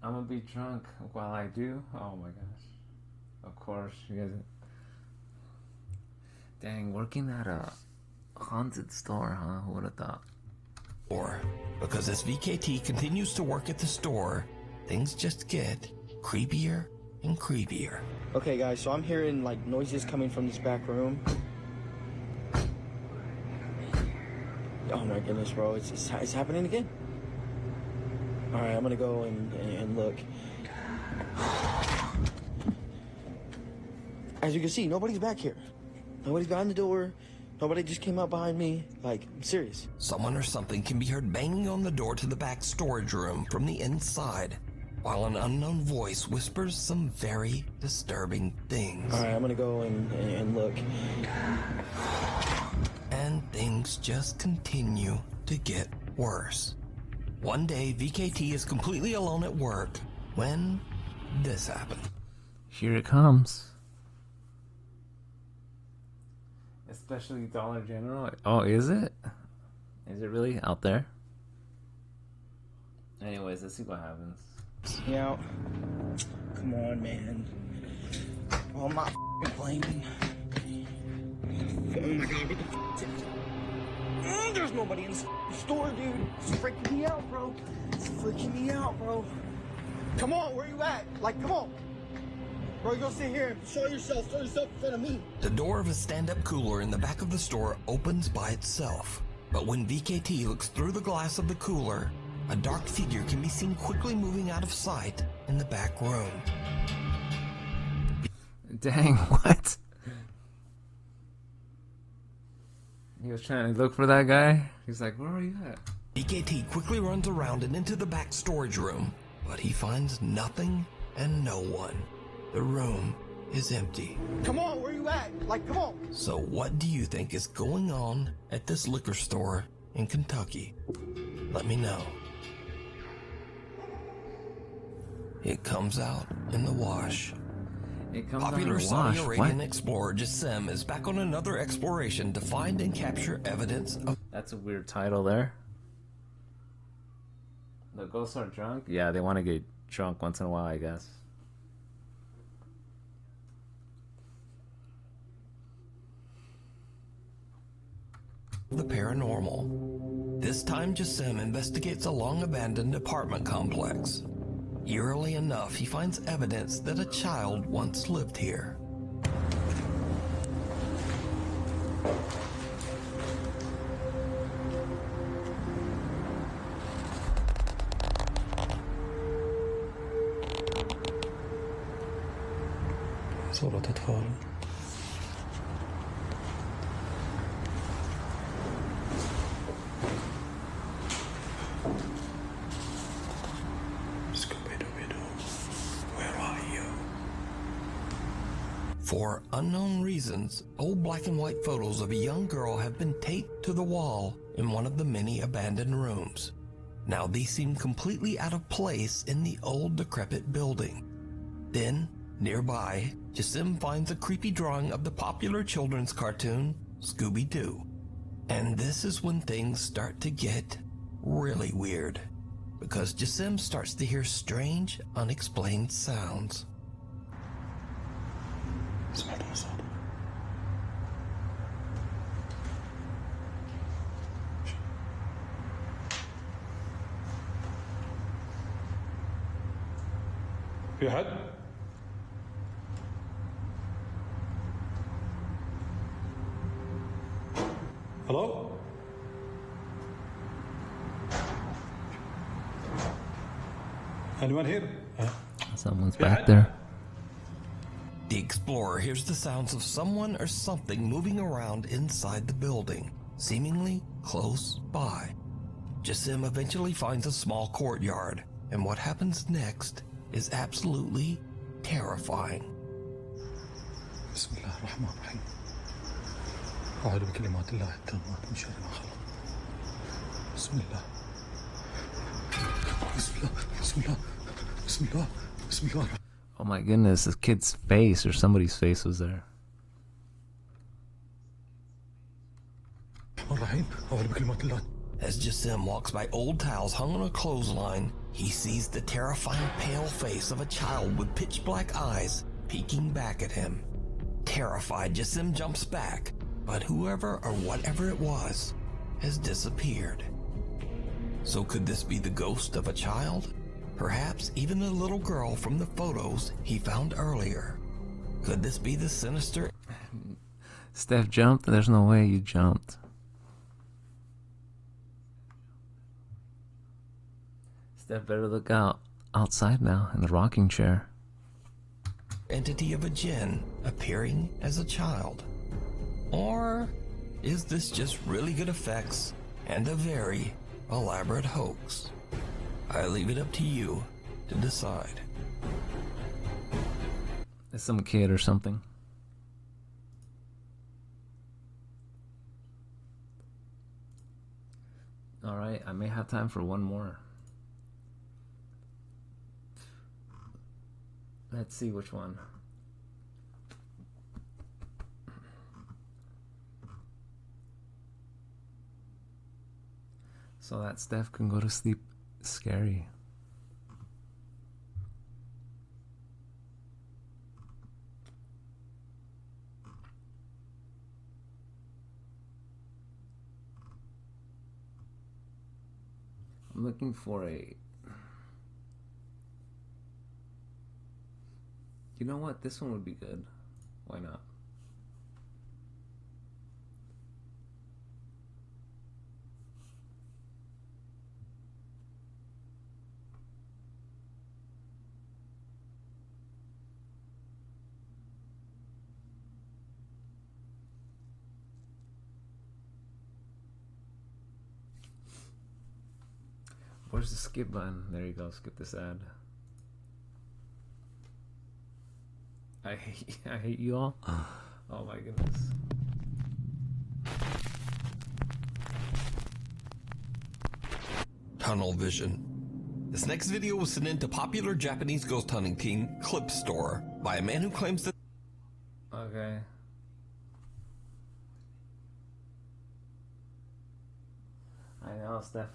gonna be drunk while I do. Oh my gosh. Of course, you guys. Dang, working at a haunted store, huh? Who would have thought? Or because as VKT continues to work at the store, things just get creepier and creepier. Okay, guys, so I'm hearing like noises coming from this back room. Oh my goodness, bro, it's happening again. All right, I'm gonna go and look. As you can see, nobody's back here. Nobody's behind the door. Nobody just came up behind me. Like, I'm serious. Someone or something can be heard banging on the door to the back storage room from the inside, while an unknown voice whispers some very disturbing things. All right, I'm gonna go and look. And things just continue to get worse. One day, VKT is completely alone at work when this happened. Here it comes. Especially Dollar General. Oh, is it? Is it really out there? Anyways, let's see what happens. Yeah. Come on, man. Oh, I'm not playing. Oh my god, what the there's nobody in the store, dude. It's freaking me out, bro. It's freaking me out, bro. Come on, where you at? Like, come on. Bro, you gonna sit here and show yourself in front of me. The door of a stand-up cooler in the back of the store opens by itself. But when VKT looks through the glass of the cooler, a dark figure can be seen quickly moving out of sight in the back room. Dang, what? He was trying to look for that guy. He's like, where are you at? VKT quickly runs around and into the back storage room, but he finds nothing and no one. The room is empty. Come on, where you at? Like, come on. So what do you think is going on at this liquor store in Kentucky? Let me know. It comes out in the wash. It comes Popular out in the Saudi wash. Arabian What? explorer Jassim is back on another exploration to find and capture evidence of... That's a weird title there. The ghosts are drunk? Yeah, they want to get drunk once in a while, I guess. the paranormal. This time Jassim investigates a long-abandoned apartment complex. Eerily enough, he finds evidence that a child once lived here. صورة أطفال. For unknown reasons, old black and white photos of a young girl have been taped to the wall in one of the many abandoned rooms. Now these seem completely out of place in the old decrepit building. Then, nearby, Jassim finds a creepy drawing of the popular children's cartoon, Scooby-Doo. And this is when things start to get really weird, because Jassim starts to hear strange, unexplained sounds. في حد؟ Hello? Anyone here? Someone's back there. The explorer hears the sounds of someone or something moving around inside the building, seemingly close by. Jassim eventually finds a small courtyard, and what happens next is absolutely terrifying. بسم الله الرحمن الرحيم. أعوذ بكلمات الله التامات من شر ما خلق. بسم الله. بسم الله. بسم الله. بسم الله. بسم الله. Oh my goodness, this kid's face or somebody's face was there. As Jassim walks by old towels hung on a clothesline, he sees the terrifying pale face of a child with pitch black eyes peeking back at him. Terrified, Jassim jumps back, but whoever or whatever it was has disappeared. So could this be the ghost of a child? Perhaps even the little girl from the photos he found earlier. Could this be the sinister... Steph jumped? There's no way you jumped. Steph better look outside now in the rocking chair. Entity of a jinn appearing as a child? Or is this just really good effects and a very elaborate hoax? I leave it up to you to decide. It's some kid or something. Alright, I may have time for one more. Let's see which one. So that Steph can go to sleep. Scary. I'm looking for a... You know what? This one would be good. Why not? Where's the skip button? There you go. Skip this ad. I hate you all. Oh my goodness. Tunnel vision. This next video was sent in to popular Japanese ghost hunting team Clipstore by a man who claims that... Okay. I know, Steph.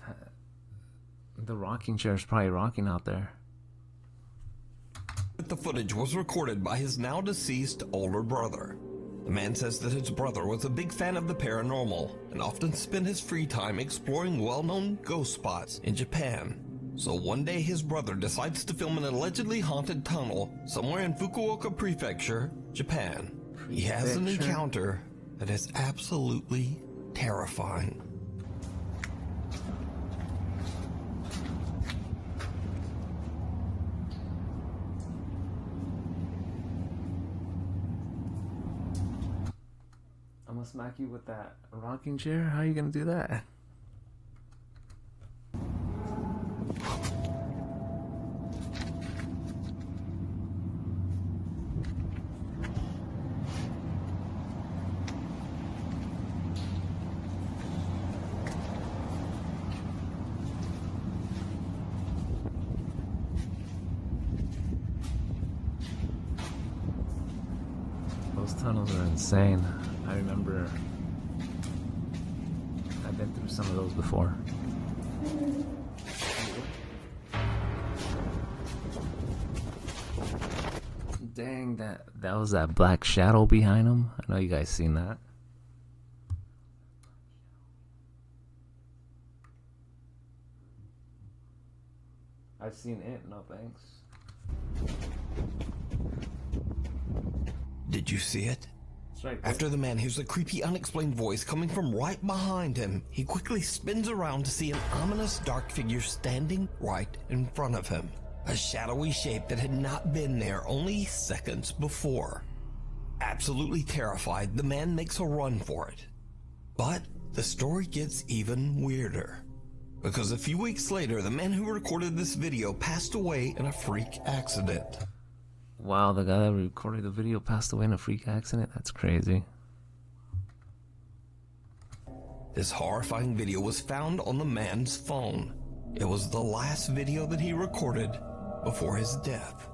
The rocking chair is probably rocking out there. The footage was recorded by his now deceased older brother. The man says that his brother was a big fan of the paranormal and often spent his free time exploring well-known ghost spots in Japan. So one day his brother decides to film an allegedly haunted tunnel somewhere in Fukuoka Prefecture, Japan. He has an encounter that is absolutely terrifying. I'm gonna smack you with that rocking chair? How are you gonna do that? Those tunnels are insane. I remember I've been through some of those before. Dang, that was that black shadow behind him. I know you guys seen that. I've seen it, no thanks. Did you see it? Right, after the man hears a creepy, unexplained voice coming from right behind him, he quickly spins around to see an ominous dark figure standing right in front of him. A shadowy shape that had not been there only seconds before. Absolutely terrified, the man makes a run for it. But the story gets even weirder. Because a few weeks later, the man who recorded this video passed away in a freak accident. Wow, the guy that recorded the video passed away in a freak accident? That's crazy. This horrifying video was found on the man's phone. It was the last video that he recorded before his death.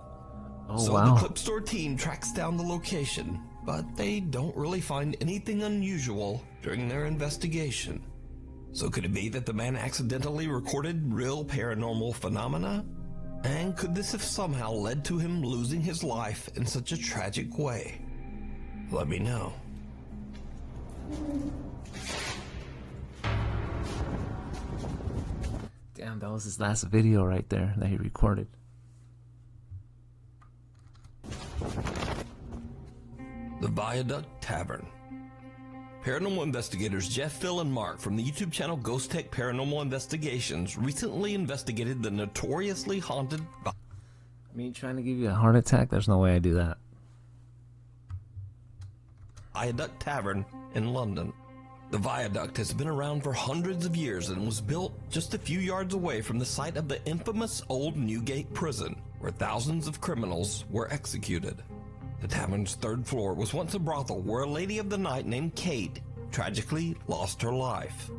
Oh, so wow. the Clipstore team tracks down the location, but they don't really find anything unusual during their investigation. So could it be that the man accidentally recorded real paranormal phenomena? And could this have somehow led to him losing his life in such a tragic way? Let me know. Damn, that was his last video right there that he recorded. The Viaduct Tavern. Paranormal investigators Jeff, Phil, and Mark from the YouTube channel Ghost Tech Paranormal Investigations recently investigated the notoriously haunted... Me trying to give you a heart attack? There's no way I do that. Viaduct Tavern in London. The viaduct has been around for hundreds of years and was built just a few yards away from the site of the infamous old Newgate prison, where thousands of criminals were executed. The tavern's third floor was once a brothel where a lady of the night named Kate tragically lost her life.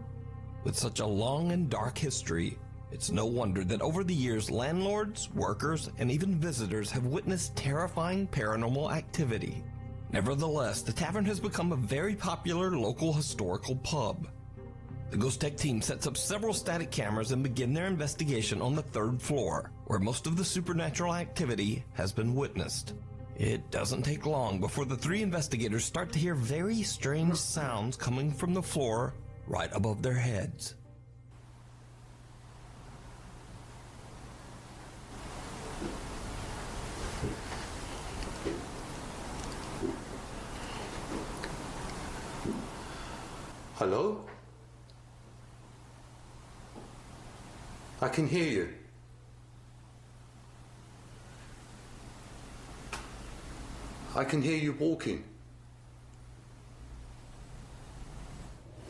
With such a long and dark history, it's no wonder that over the years landlords, workers, and even visitors have witnessed terrifying paranormal activity. Nevertheless, the tavern has become a very popular local historical pub. The Ghost Tech team sets up several static cameras and begin their investigation on the 3rd floor, where most of the supernatural activity has been witnessed. It doesn't take long before the 3 investigators start to hear very strange sounds coming from the floor right above their heads. Hello? I can hear you. I can hear you walking.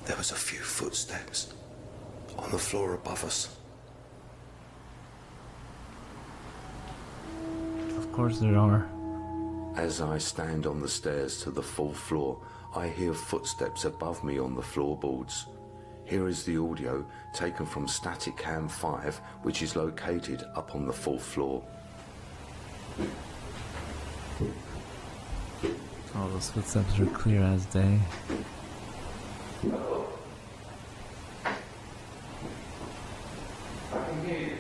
There was a few footsteps on the floor above us. Of course there are. As I stand on the stairs to the 4th floor, I hear footsteps above me on the floorboards. Here is the audio taken from Static Cam 5, which is located up on the 4th floor. All those footsteps are clear as day. Hello? I can hear you.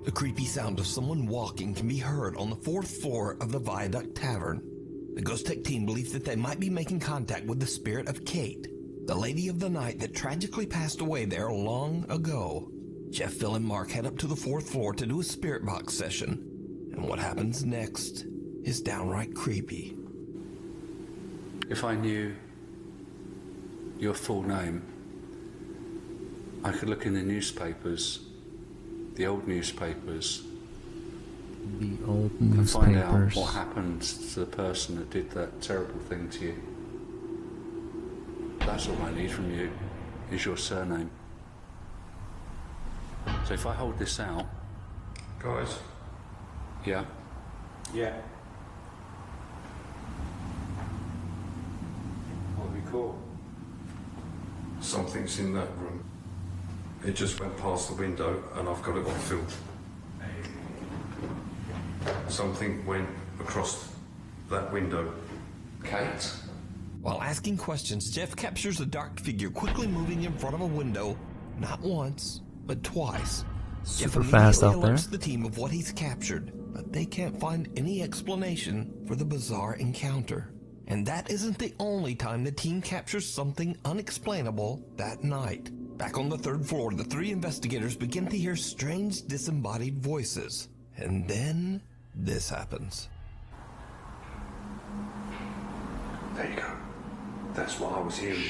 The creepy sound of someone walking can be heard on the 4th floor of the Viaduct Tavern. The Ghost Tech team believes that they might be making contact with the spirit of Kate, the lady of the night that tragically passed away there long ago. Jeff, Phil, and Mark head up to the 4th floor to do a spirit box session, and what happens next is downright creepy. If I knew your full name, I could look in the newspapers, the old newspapers, and find out what happened to the person that did that terrible thing to you. That's all I need from you, is your surname. So if I hold this out... Guys? Yeah? Yeah. What would be cool? Something's in that room. It just went past the window and I've got it on film. Something went across that window. Kate? While asking questions, Jeff captures a dark figure quickly moving in front of a window, not once, but twice. Super fast out there. Jeff alerts the team of what he's captured, but they can't find any explanation for the bizarre encounter. And that isn't the only time the team captures something unexplainable that night. Back on the 3rd floor, the 3 investigators begin to hear strange disembodied voices. And then this happens. There you go. That's what I was hearing.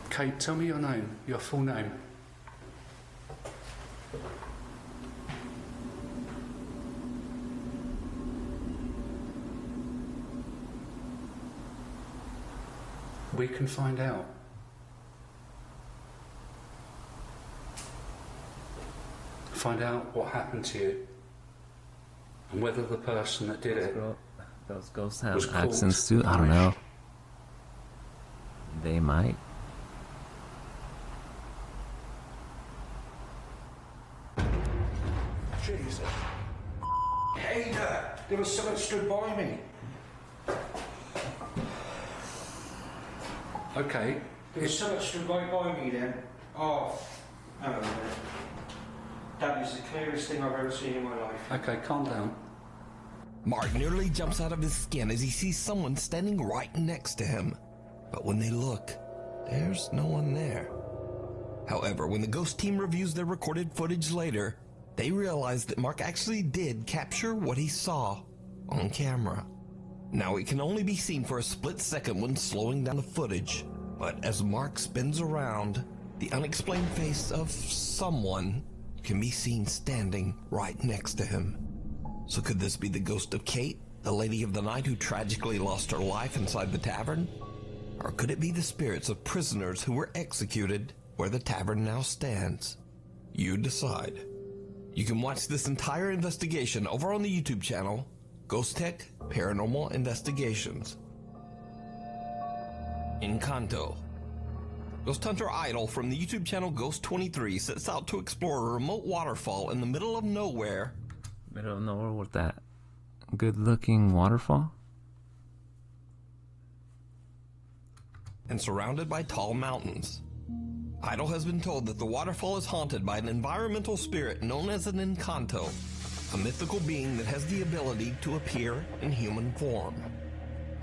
Kate, tell me your name, your full name. We can find out. Find out what happened to you and whether the person that did it. Those ghosts have accents too? I don't know. They might. Jesus. Hey there! There was someone stood by me. Okay. There was someone stood right by me then. Oh, hang on a minute. That is the clearest thing I've ever seen in my life. Okay, calm down. Mark nearly jumps out of his skin as he sees someone standing right next to him. But when they look, there's no one there. However, when the ghost team reviews their recorded footage later, they realize that Mark actually did capture what he saw on camera. Now it can only be seen for a split second when slowing down the footage, but as Mark spins around, the unexplained face of someone can be seen standing right next to him. So could this be the ghost of Kate, the lady of the night who tragically lost her life inside the tavern? Or could it be the spirits of prisoners who were executed where the tavern now stands? You decide. You can watch this entire investigation over on the YouTube channel, Ghost Tech Paranormal Investigations. Encanto. Ghost hunter Idol from the YouTube channel Ghost23 sets out to explore a remote waterfall in the middle of nowhere. Middle of nowhere with that good looking waterfall? and surrounded by tall mountains. Idol has been told that the waterfall is haunted by an environmental spirit known as an Encanto, a mythical being that has the ability to appear in human form.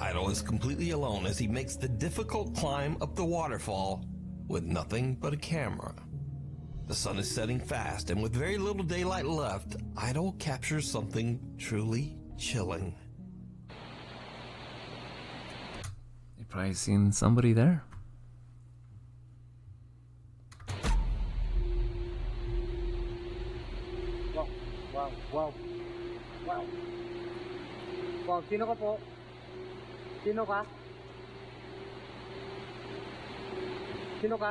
Idol is completely alone as he makes the difficult climb up the waterfall with nothing but a camera. The sun is setting fast, and with very little daylight left, Idol captures something truly chilling. You've probably seen somebody there. Wow. Wow, sino ka po? Sino ka? Sino ka?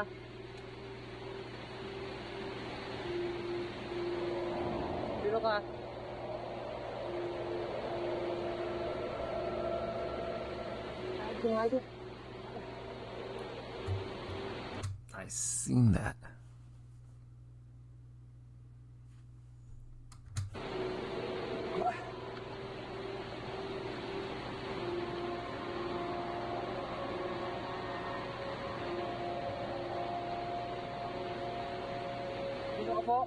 Sino ka? I seen that. Sino ka po?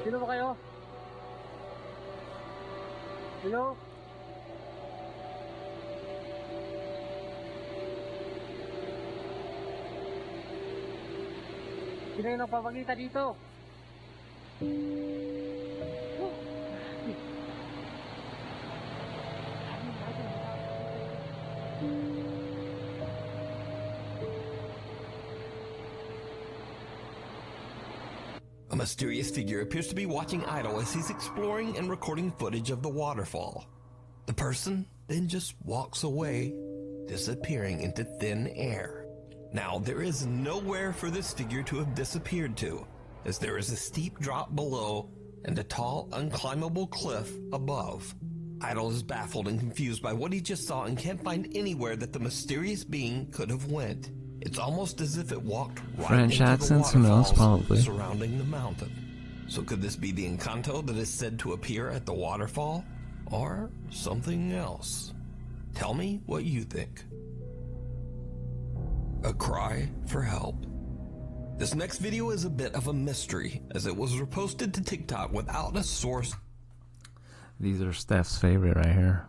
Sino ba kayo? Sino? Sino yung nagpapakita dito? A mysterious figure appears to be watching Idol as he's exploring and recording footage of the waterfall. The person then just walks away, disappearing into thin air. Now, there is nowhere for this figure to have disappeared to, as there is a steep drop below and a tall, unclimbable cliff above. Idol is baffled and confused by what he just saw and can't find anywhere that the mysterious being could have went. It's almost as if it walked right French into accents, the who knows, waterfalls probably. surrounding the mountain. So could this be the Encanto that is said to appear at the waterfall? Or something else? Tell me what you think. A cry for help. This next video is a bit of a mystery, as it was reposted to TikTok without a source These are Steph's favorite right here.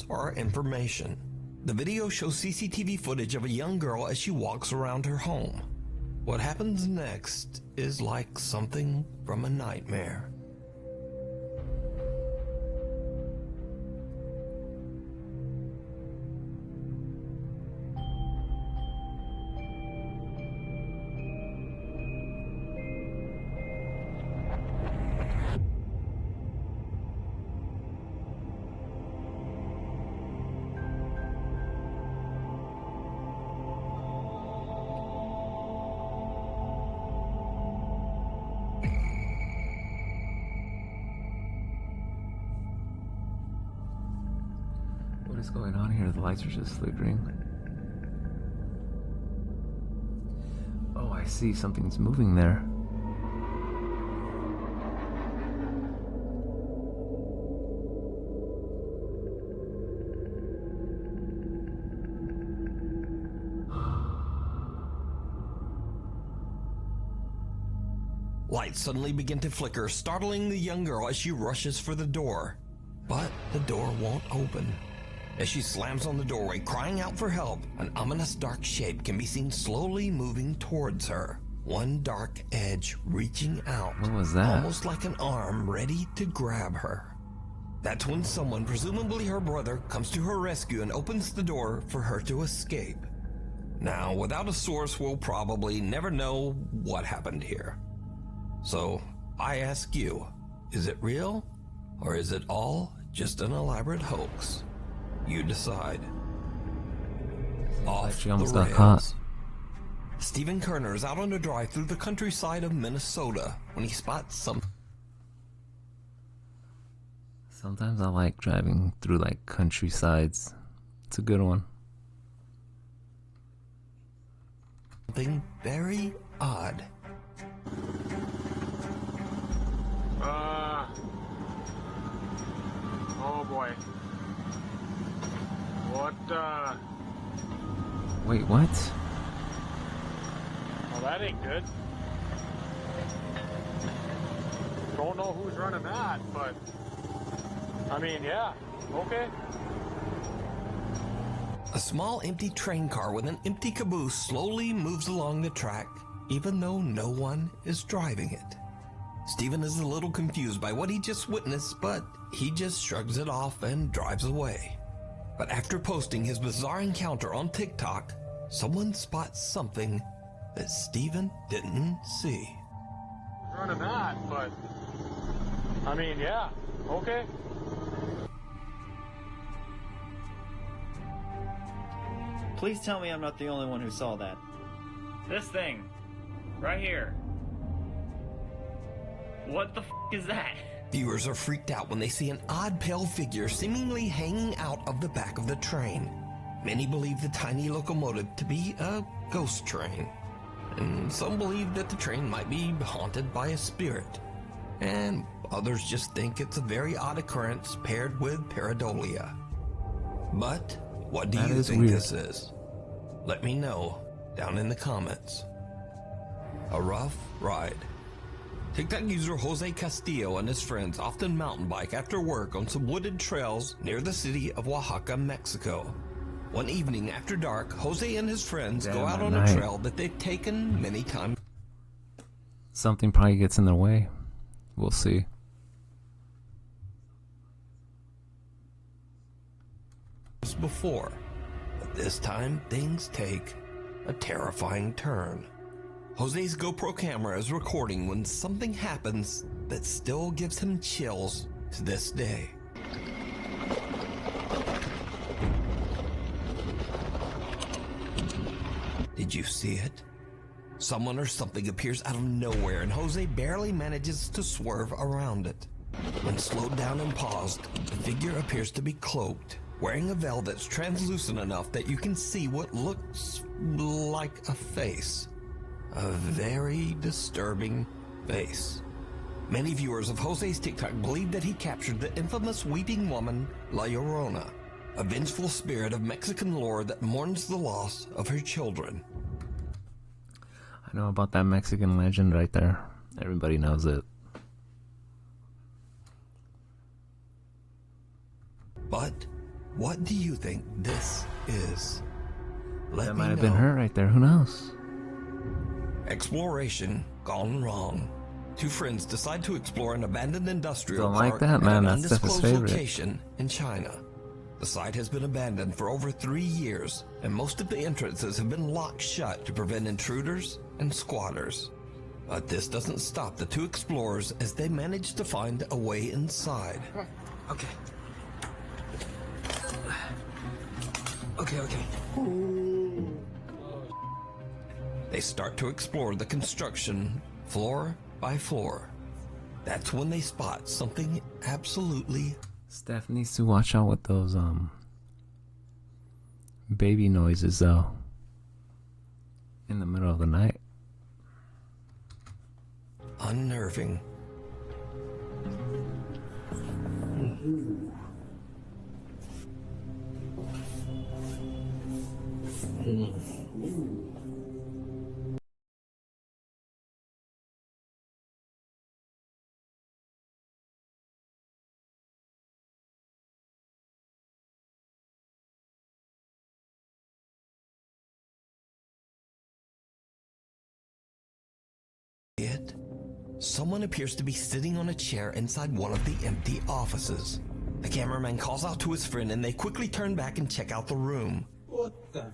or information. The video shows CCTV footage of a young girl as she walks around her home. What happens next is like something from a nightmare. What is going on here? The lights are just flickering. Oh, I see something's moving there. Lights suddenly begin to flicker, startling the young girl as she rushes for the door. But the door won't open. As she slams on the doorway, crying out for help, an ominous dark shape can be seen slowly moving towards her. One dark edge reaching out. What was that? Almost like an arm ready to grab her. That's when someone, presumably her brother, comes to her rescue and opens the door for her to escape. Now, without a source, we'll probably never know what happened here. So, I ask you, is it real? Or is it all just an elaborate hoax? You decide. Off She almost the got caught. rails. Stephen Kerner is out on a drive through the countryside of Minnesota when he spots Sometimes I like driving through like countrysides. It's a good one. something very odd. boy. What, Wait, what? Well, that ain't good. Don't know who's running that, but... I mean, yeah, okay. A small empty train car with an empty caboose slowly moves along the track, even though no one is driving it. Stephen is a little confused by what he just witnessed, but he just shrugs it off and drives away. But after posting his bizarre encounter on TikTok, someone spots something that Stephen didn't see. Running that, but... I mean, yeah, okay. Please tell me I'm not the only one who saw that. This thing. Right here. What the f is that? Viewers are freaked out when they see an odd pale figure seemingly hanging out of the back of the train. Many believe the tiny locomotive to be a ghost train. And some believe that the train might be haunted by a spirit. And others just think it's a very odd occurrence paired with pareidolia. But what do you think this is? Let me know down in the comments. A rough ride. TikTok user Jose Castillo and his friends often mountain bike after work on some wooded trails near the city of Oaxaca, Mexico. One evening after dark, Jose and his friends go out on a trail that they've taken many times. Something probably gets in their way. We'll see. Before, but this time things take a terrifying turn. Jose's GoPro camera is recording when something happens that still gives him chills to this day. Did you see it? Someone or something appears out of nowhere and Jose barely manages to swerve around it. When slowed down and paused, the figure appears to be cloaked, wearing a veil that's translucent enough that you can see what looks like a face. A very disturbing face. Many viewers of Jose's TikTok believe that he captured the infamous weeping woman, La Llorona, a vengeful spirit of Mexican lore that mourns the loss of her children. I know about that Mexican legend right there. Everybody knows it. But what do you think this is? Let That me might have know. been her right there. Who knows? Exploration gone wrong. Two friends decide to explore an abandoned industrial Don't like park that, man. at an That's Steph's undisclosed favorite. location in China. The site has been abandoned for over 3 years, and most of the entrances have been locked shut to prevent intruders and squatters. But this doesn't stop the two explorers as they manage to find a way inside. Okay. Okay. They start to explore the construction floor by floor. That's when they spot something absolutely... Steph needs to watch out with those baby noises though. In the middle of the night. unnerving. Someone appears to be sitting on a chair inside one of the empty offices. The cameraman calls out to his friend and they quickly turn back and check out the room. What the?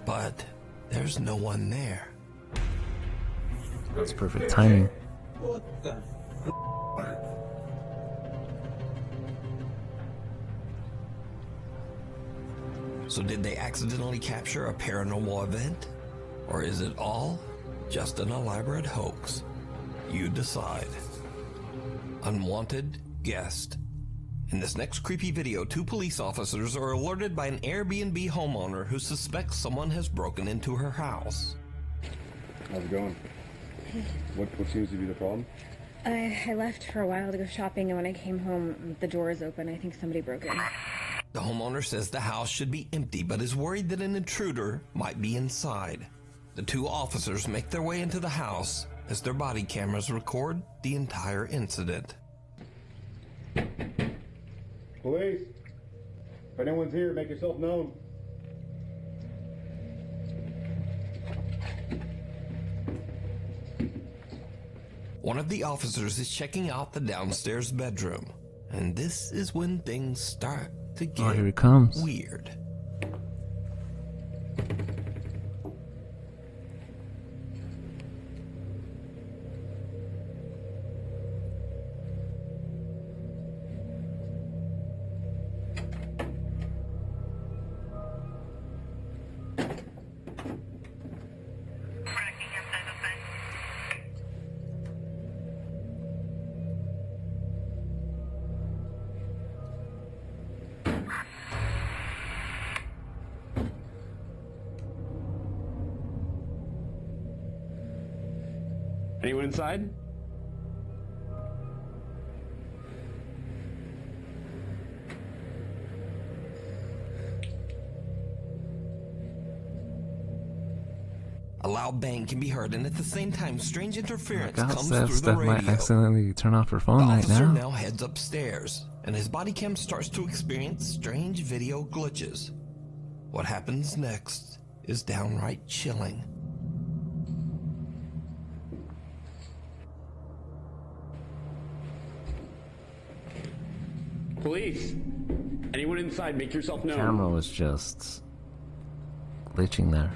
But there's no one there. That's perfect timing. What the? So did they accidentally capture a paranormal event? Or is it all just an elaborate hoax? You decide. Unwanted guest. In this next creepy video, 2 police officers are alerted by an Airbnb homeowner who suspects someone has broken into her house. How's it going? What seems to be the problem? I left for a while to go shopping, and when I came home, the door is open. I think somebody broke in. The homeowner says the house should be empty, but is worried that an intruder might be inside. The two officers make their way into the house as their body cameras record the entire incident. Police, if anyone's here, make yourself known. One of the officers is checking out the downstairs bedroom, and this is when things start to get here he comes. weird. Anyone inside? A loud bang can be heard, and at the same time, strange interference comes Steph, through Steph the might radio. accidentally turn off her phone The right officer now. now heads upstairs, and his body cam starts to experience strange video glitches. What happens next is downright chilling. Police, anyone inside, make yourself known. Camera was just glitching there.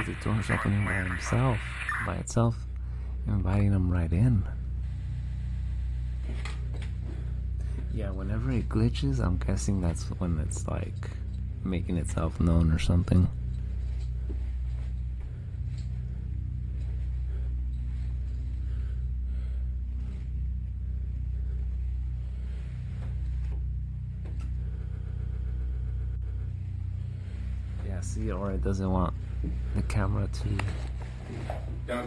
The door's opening by itself, inviting them right in. Yeah, whenever it glitches, I'm guessing that's when it's like making itself known or something. Yeah, see, or it doesn't want the camera to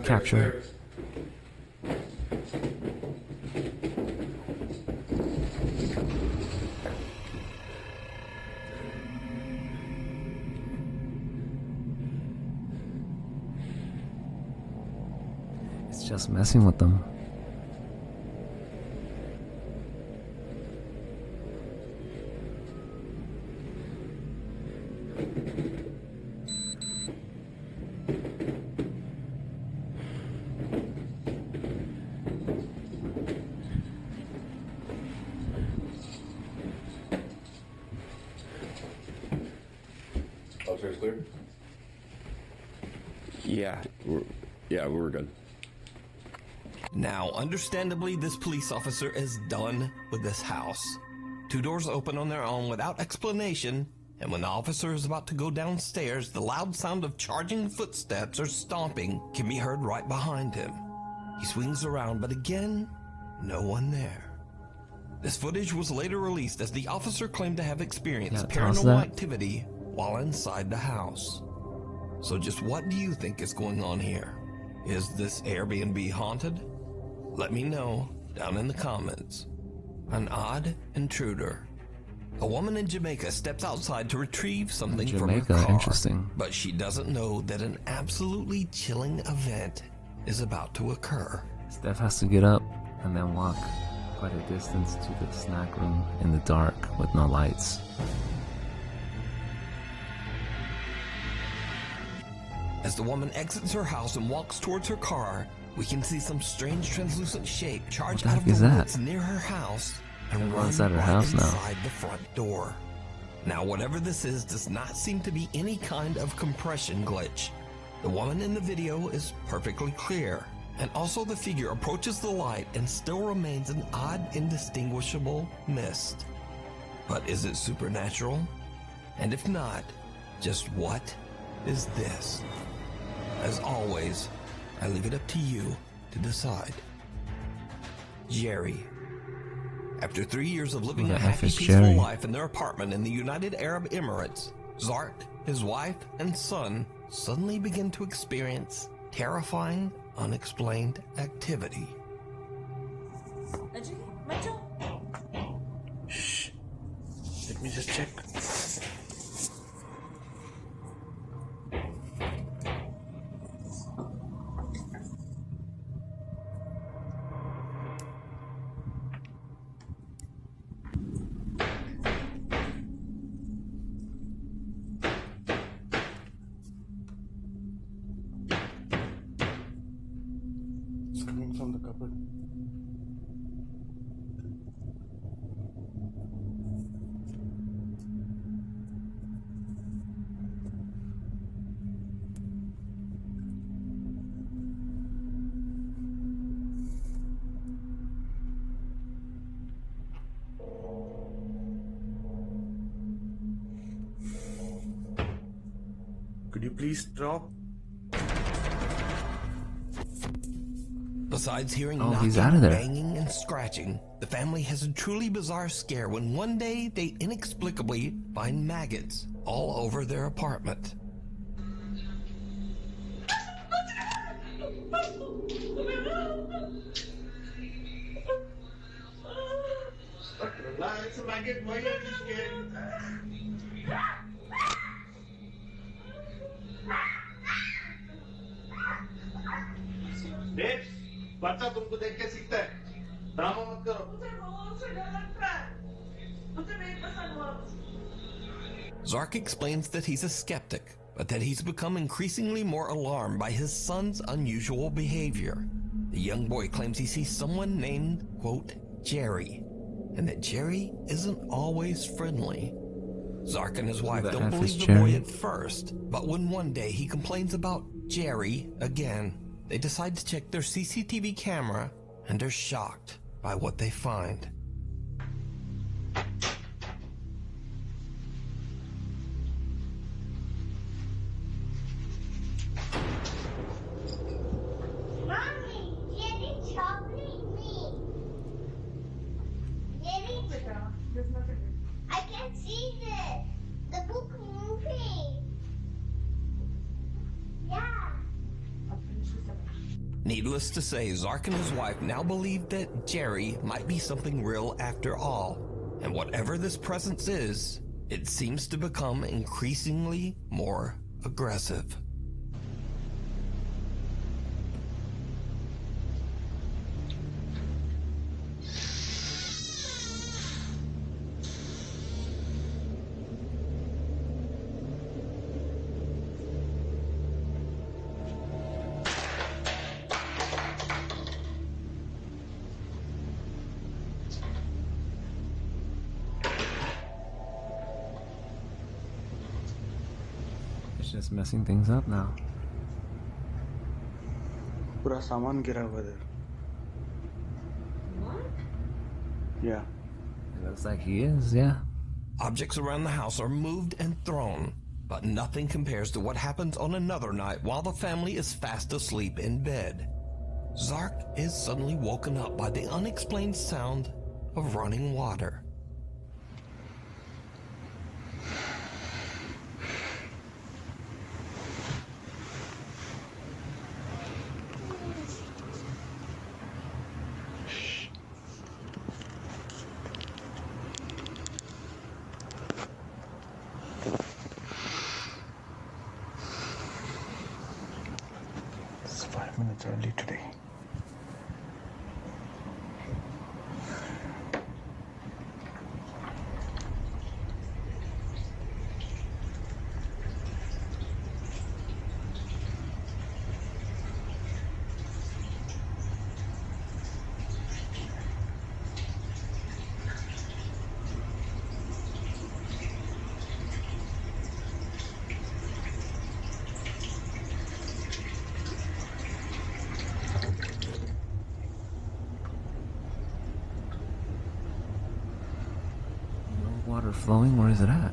capture it. It's just messing with them. Upstairs clear? Yeah, we're good. Now, understandably, this police officer is done with this house. Two doors open on their own without explanation, and when the officer is about to go downstairs, the loud sound of charging footsteps or stomping can be heard right behind him. He swings around, but again, no one there. This footage was later released as the officer claimed to have experienced paranormal activity while inside the house. So just what do you think is going on here? Is this Airbnb haunted? Let me know down in the comments. An odd intruder. A woman in Jamaica steps outside to retrieve something from her car. Interesting. But she doesn't know that an absolutely chilling event is about to occur. Steph has to get up and then walk quite a distance to the snack room in the dark with no lights. As the woman exits her house and walks towards her car, we can see some strange translucent shape charge out of the woods near her house and Everyone's run at her right house now. inside the front door. Now, whatever this is does not seem to be any kind of compression glitch. The woman in the video is perfectly clear, and also the figure approaches the light and still remains an odd, indistinguishable mist. But is it supernatural? And if not, just what is this? As always, I leave it up to you to decide. Jerry. After 3 years of living Who a the F happy, is peaceful Jerry? life in their apartment in the United Arab Emirates, Zark, his wife, and son suddenly begin to experience terrifying, unexplained activity. Shh. Let me just check. It's coming from the cupboard. Could you please drop? Besides hearing Oh, knocking, he's outta there. banging, and scratching, the family has a truly bizarre scare when one day they inexplicably find maggots all over their apartment. बच्चा तुमको देख के सीखता है drama मत करो Zark explains that he's a skeptic, but that he's become increasingly more alarmed by his son's unusual behavior. The young boy claims he sees someone named, quote, Jerry, and that Jerry isn't always friendly. Zark and his wife the don't F is believe the boy Jerry? at first, but when one day he complains about Jerry again, they decide to check their CCTV camera and are shocked by what they find. Mommy, Jenny chocolate me. Jenny, There's nothing. I can see the book moving. Yeah. Needless to say, Zark and his wife now believe that Jerry might be something real after all. And whatever this presence is, it seems to become increasingly more aggressive. It's just messing things up now. पूरा सामान गिरा हुआ है. Yeah. It looks like he is, yeah. Objects around the house are moved and thrown, but nothing compares to what happens on another night while the family is fast asleep in bed. Zark is suddenly woken up by the unexplained sound of running water. It's 5 minutes early today. water flowing? Where is it at?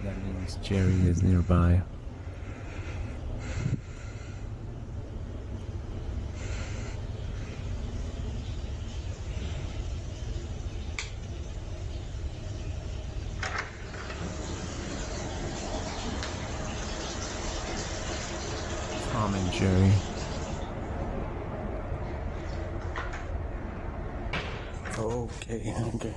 That means Jerry is nearby. Tom and Jerry. Okay, okay.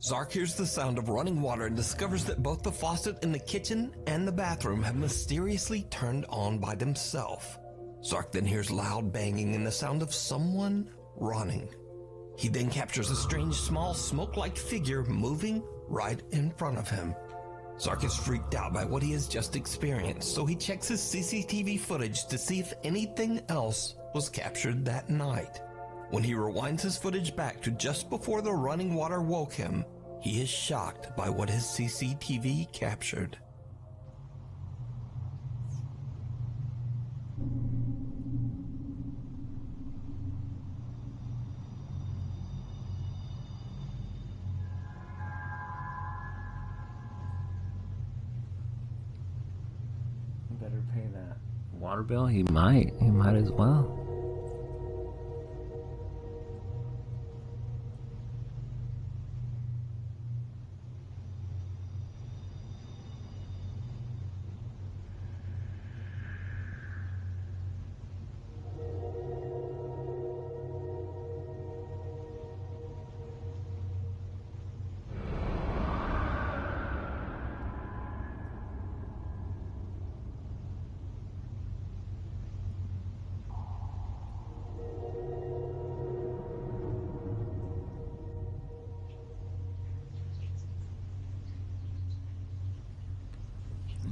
Zark hears the sound of running water and discovers that both the faucet in the kitchen and the bathroom have mysteriously turned on by themselves. Zark then hears loud banging and the sound of someone running. He then captures a strange small smoke-like figure moving right in front of him. Zark is freaked out by what he has just experienced, so he checks his CCTV footage to see if anything else was captured that night. When he rewinds his footage back to just before the running water woke him, he is shocked by what his CCTV captured. He better pay that water bill. He might as well.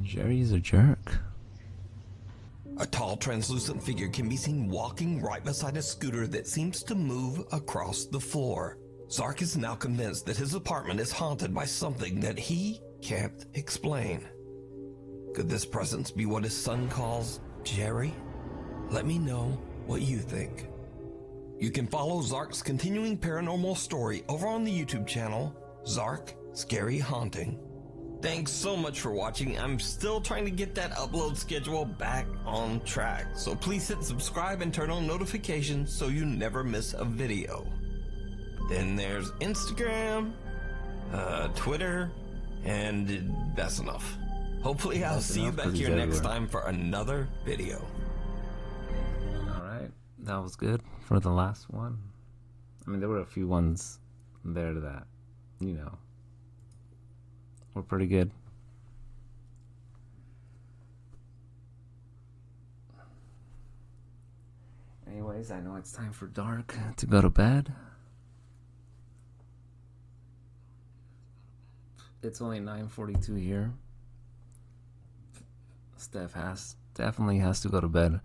Jerry's a jerk. A tall, translucent figure can be seen walking right beside a scooter that seems to move across the floor. Zark is now convinced that his apartment is haunted by something that he can't explain. Could this presence be what his son calls Jerry? Let me know what you think. You can follow Zark's continuing paranormal story over on the YouTube channel, Zark Scary Haunting. Thanks so much for watching. I'm still trying to get that upload schedule back on track, so please hit subscribe and turn on notifications so you never miss a video. Then there's Instagram, Twitter, and that's enough. Hopefully I'll see you back here next time for another video. Alright, that was good for the last one. I mean, there were a few ones there that, you know, were pretty good. Anyways, I know it's time for Dark to go to bed. It's only 9:42 here. Steph definitely has to go to bed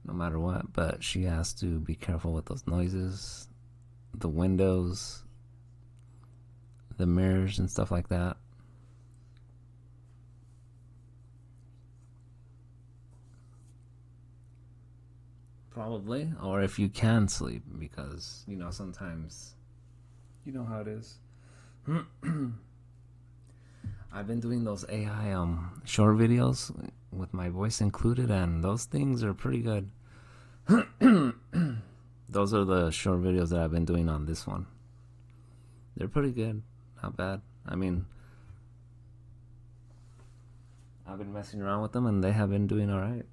no matter what, but she has to be careful with those noises, the windows, the mirrors and stuff like that. Probably, or if you can sleep, because, you know, sometimes, you know how it is. I've been doing those AI short videos with my voice included, and those things are pretty good. Those are the short videos that I've been doing on this one. They're pretty good, not bad. I mean, I've been messing around with them and they have been doing alright.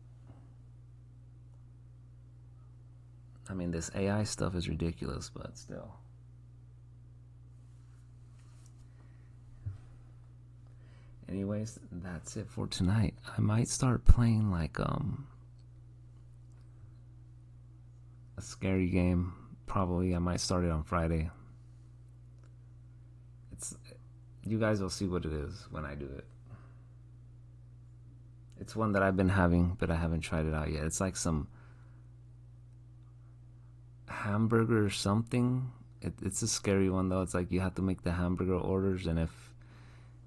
I mean, this AI stuff is ridiculous, but still. Anyways, that's it for tonight. I might start playing like a scary game probably I might start it on Friday. You guys will see what it is when I do it. It's one that I've been having, but I haven't tried it out yet. It's like some hamburger or something. It's a scary one though. It's like you have to make the hamburger orders, and if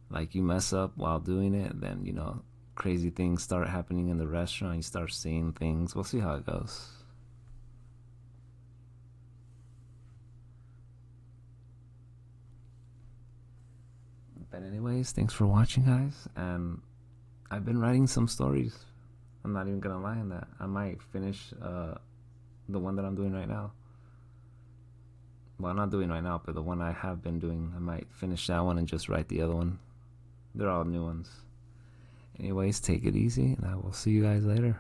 like you mess up while doing it, then you know, crazy things start happening in the restaurant. You start seeing things. We'll see how it goes. But anyways, thanks for watching, guys. And I've been writing some stories. I'm not even gonna lie on that. I might finish the one that I'm doing right now. Well, I'm not doing right now, but the one I have been doing, I might finish that one and just write the other one. They're all new ones. Anyways, take it easy, and I will see you guys later.